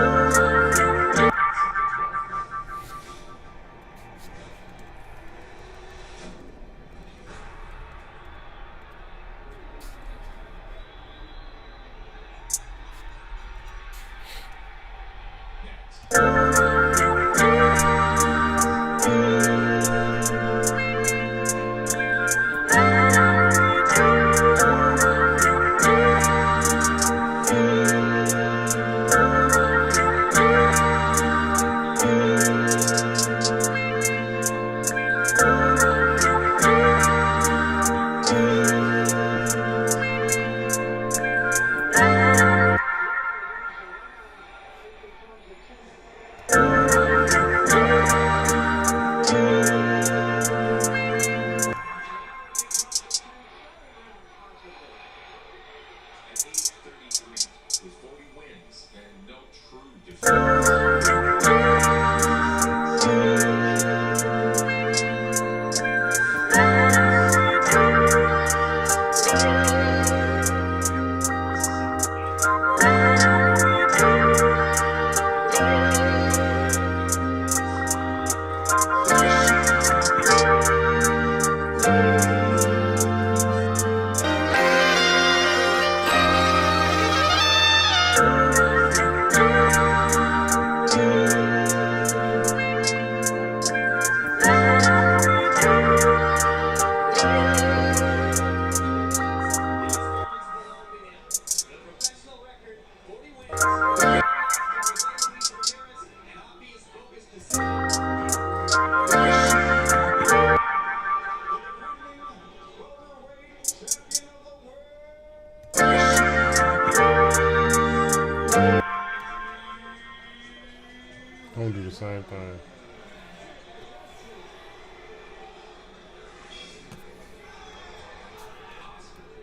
I'm gonna do the same thing.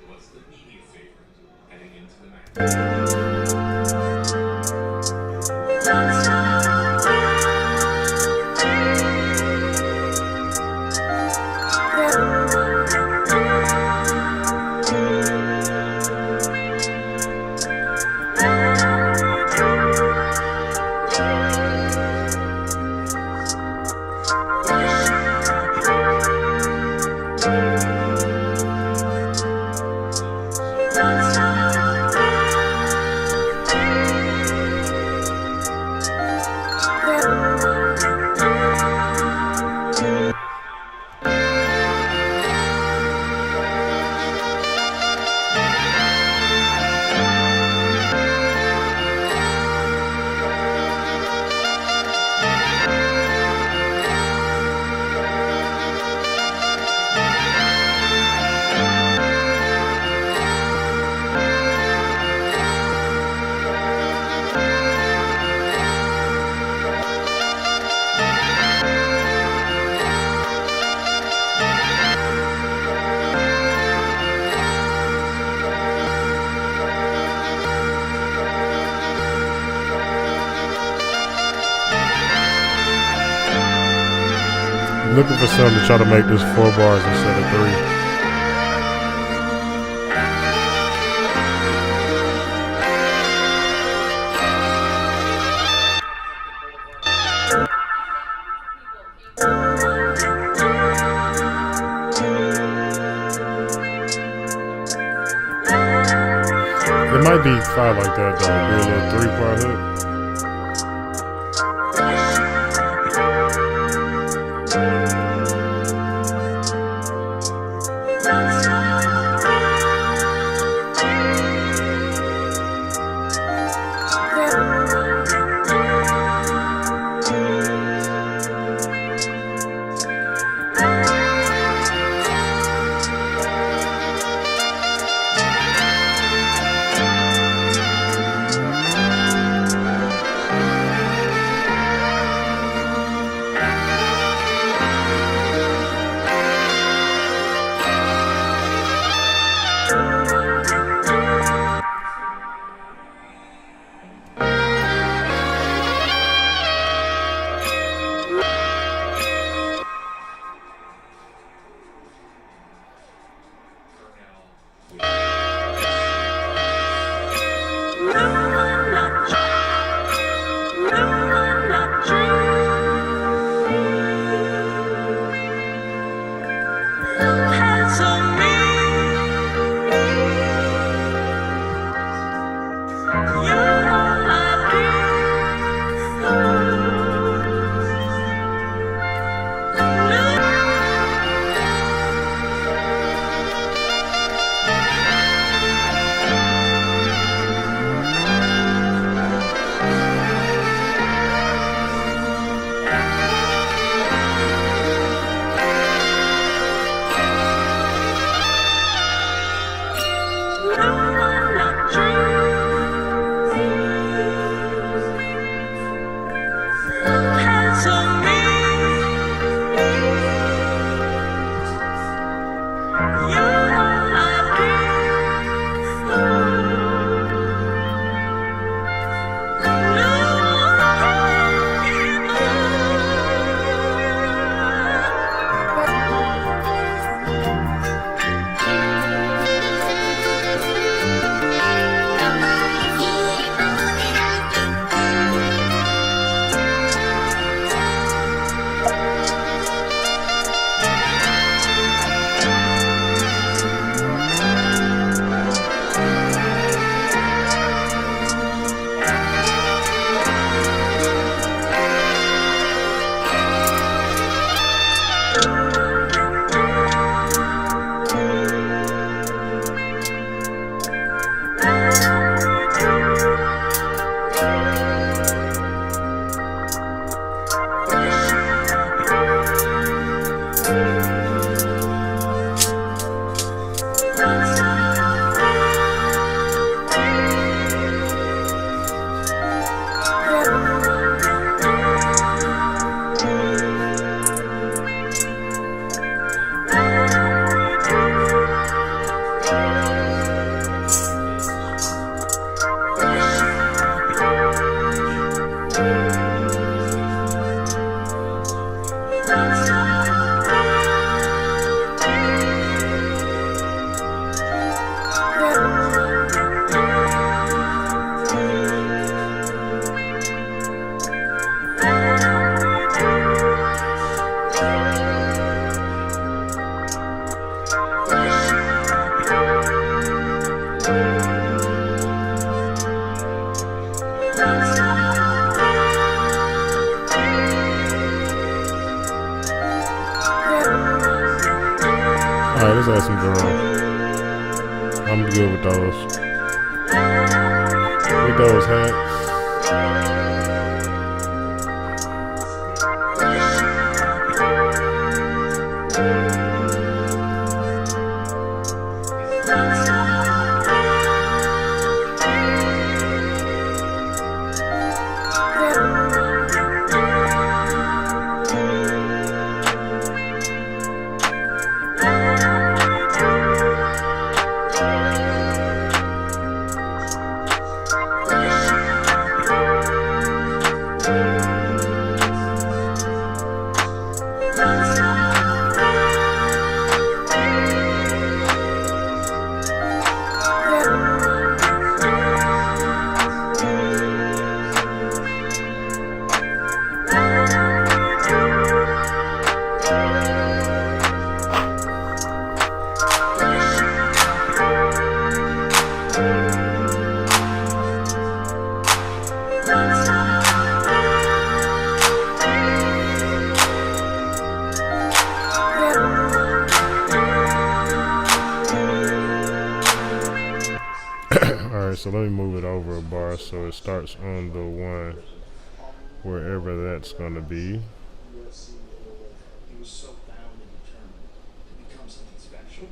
was the media favorite heading into the Looking for something to try to make this 4 bars instead of 3. It might be 5 like that though. Do a little 3-part hook. Alright, let's add some drums. I'm good with those. With those hats. Alright, so let me move it over a bar so it starts on the one wherever that's gonna be. He was so bound and determined to become something special.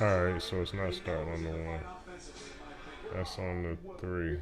Alright, so it's not starting on the 1. That's on the 3.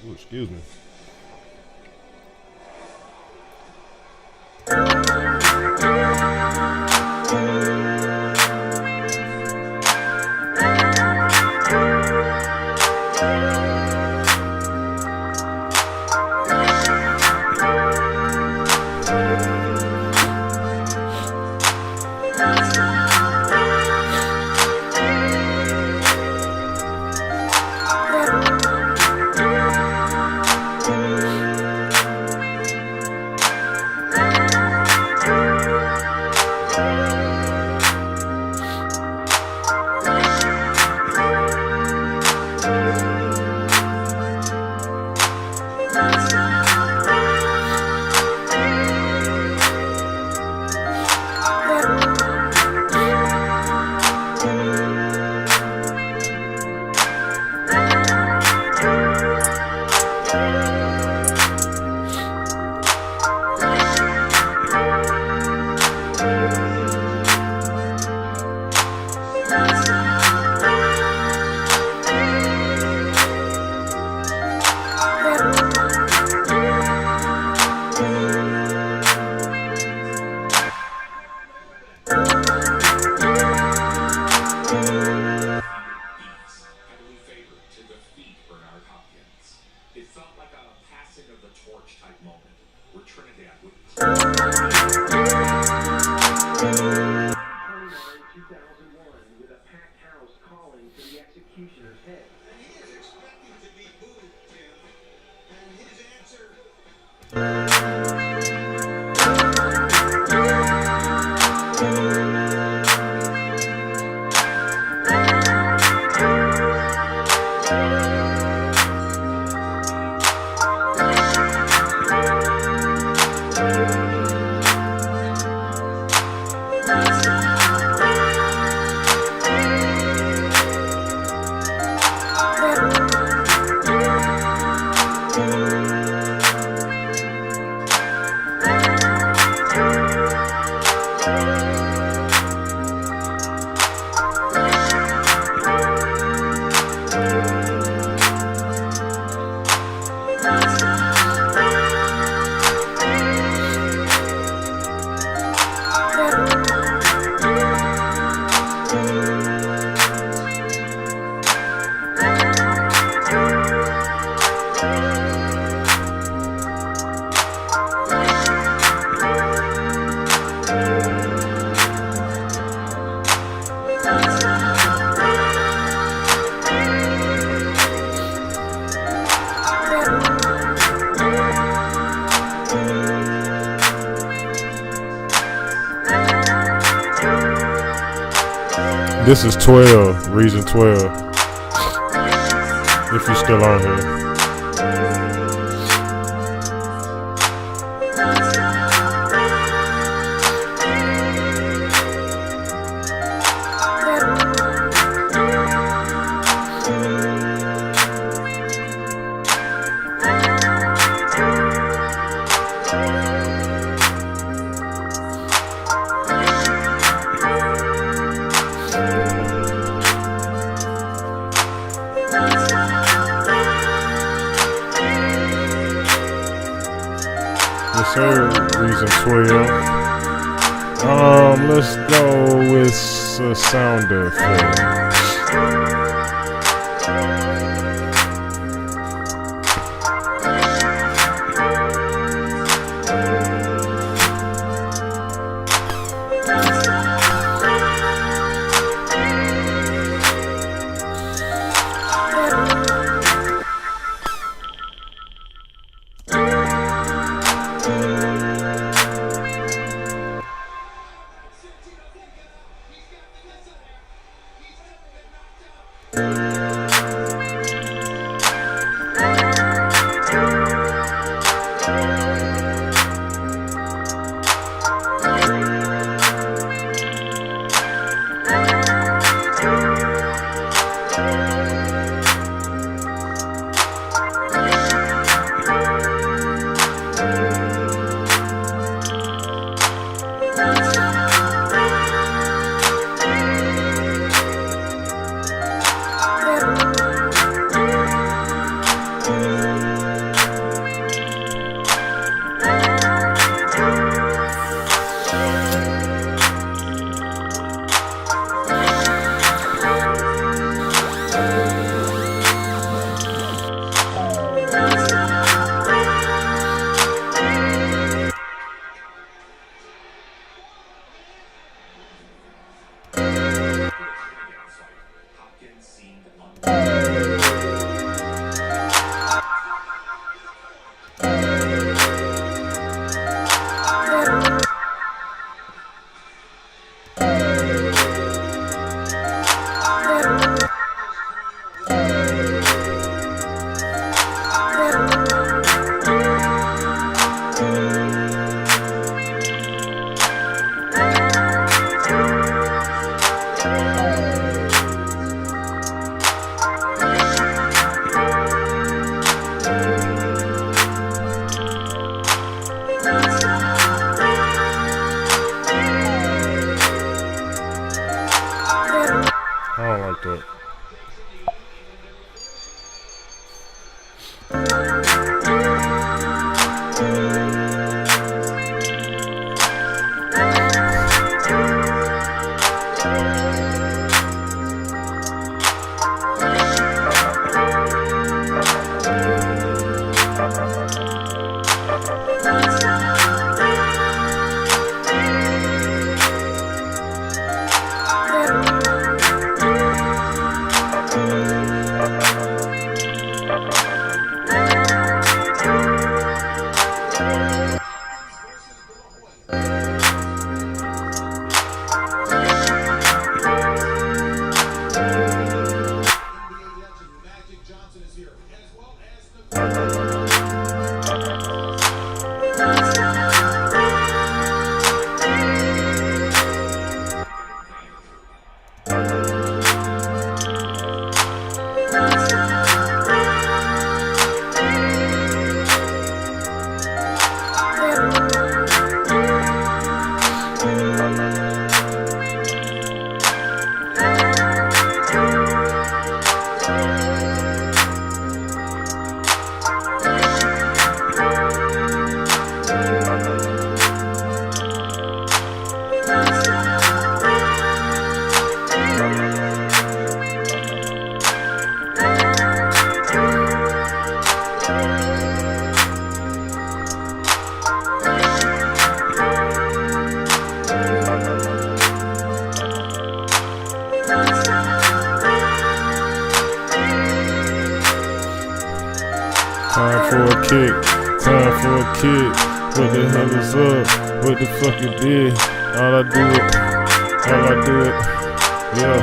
Ooh, excuse me. This is 12, Reason 12. If you're still on here. Reason 12. Let's go with a sound effect. like that. Time for a kick, time for a kick. What the hell is up? What the fuck it did? All I do it, yeah.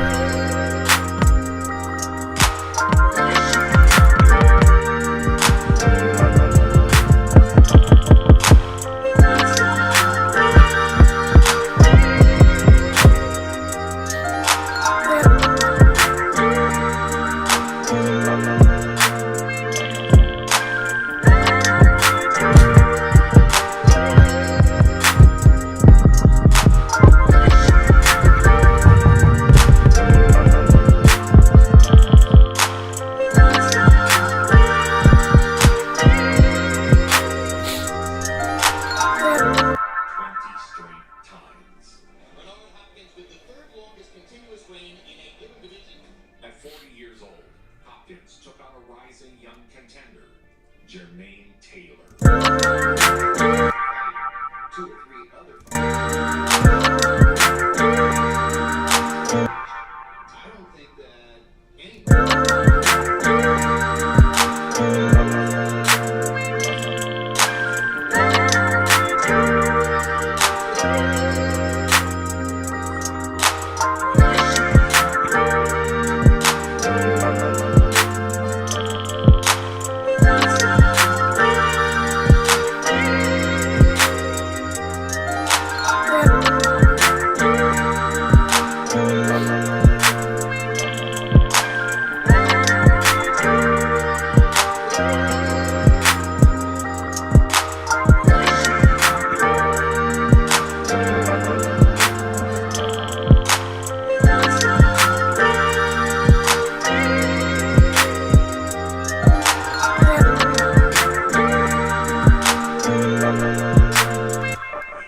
At 40 years old, Hopkins took on a rising young contender, Jermaine Taylor. 2 or 3 other I don't think that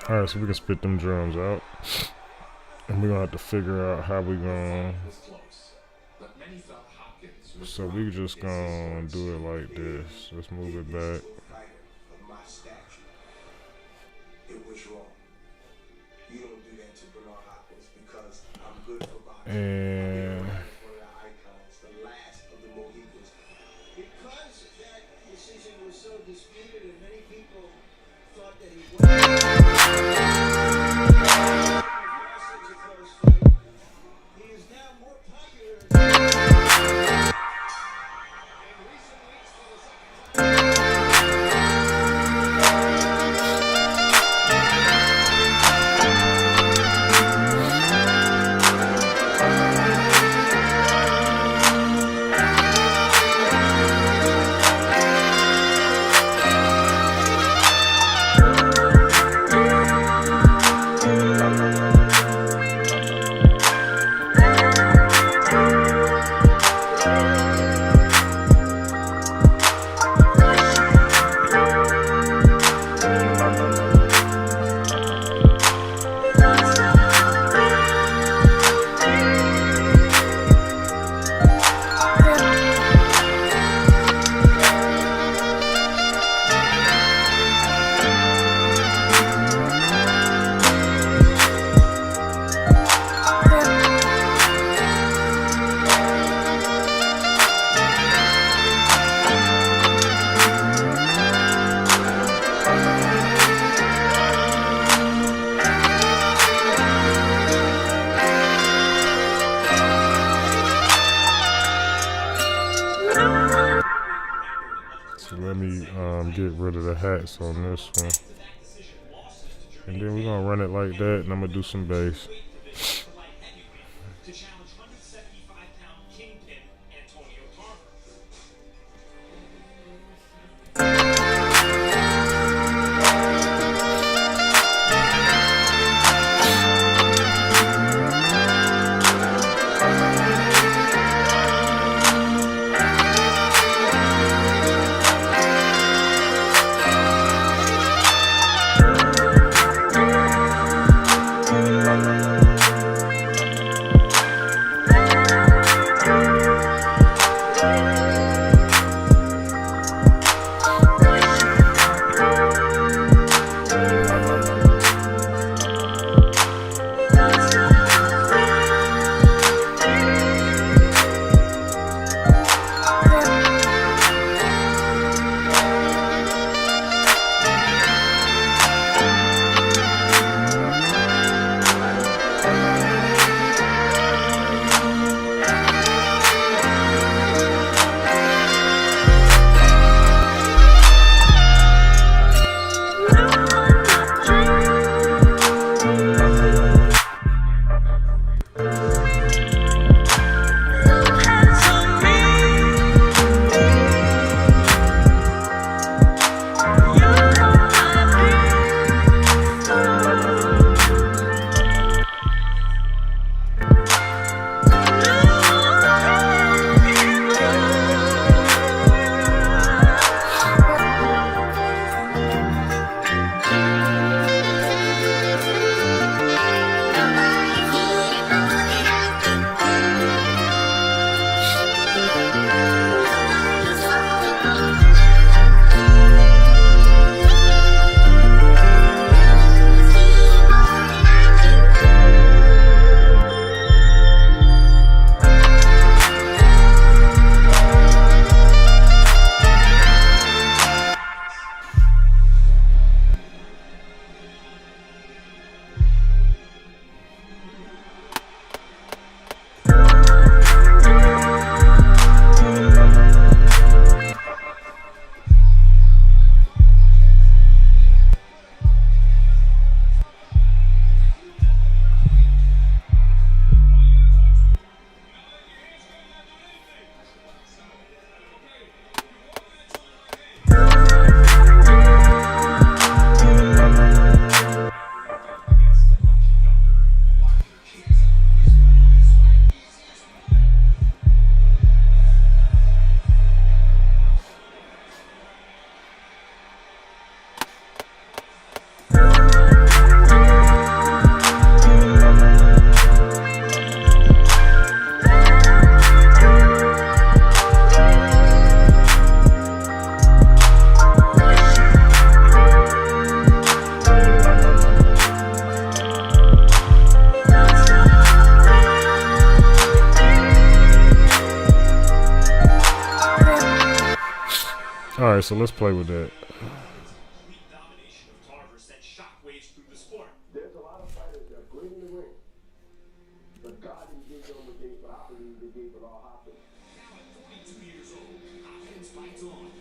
Alright, so we can spit them drums out. And we're gonna have to figure out how we gonna. So we just gonna do it like this. Let's move it back. it was wrong. You don't do that to Bernard Hopkins because I'm good for boxing. And one of the icons, the last of the Mohicans. Because that decision was so disputed and many people thought that he such a close fight, he is now more popular. So let me get rid of the hats on this one. And then we're gonna run it like that, and I'm gonna do some bass. Alright, so let's play with that. There's a lot of fighters that are great in the ring, but God didn't give them what they, but I believe they gave it all Hopkins. Now at 42 years old, Hopkins fights on.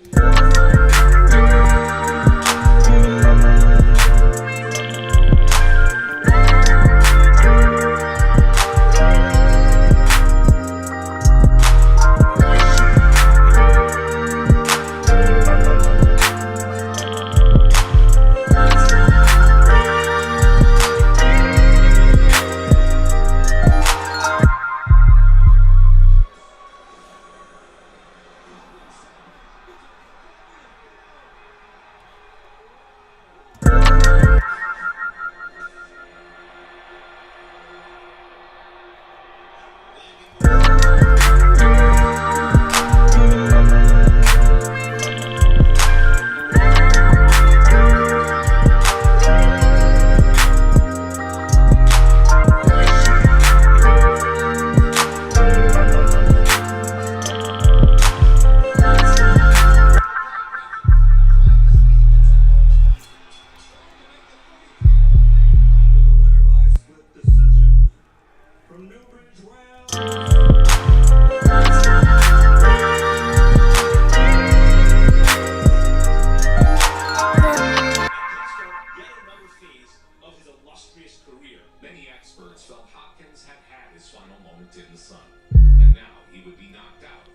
his final moments in the sun. And now he would be knocked out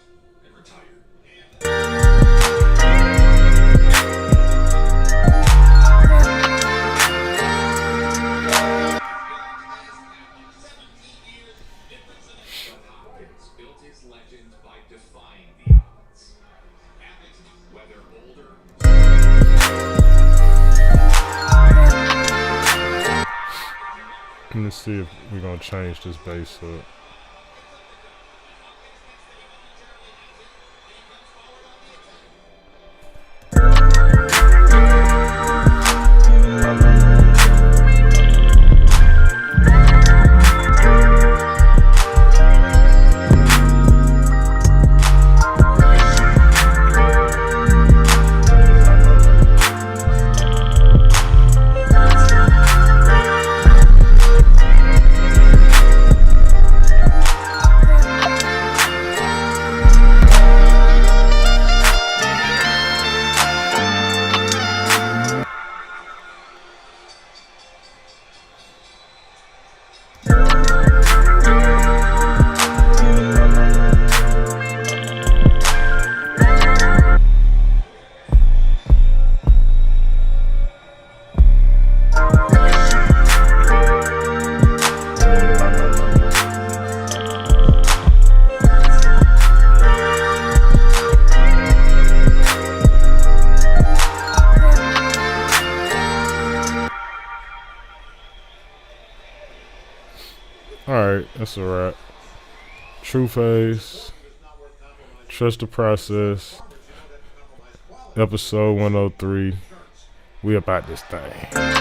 and retired. But Hopkins built his legend by defying the odds. Whether older. Let's see if we're gonna change this bass up. Alright, that's a wrap. True Face, Trust the Process, episode 103. We about this thing.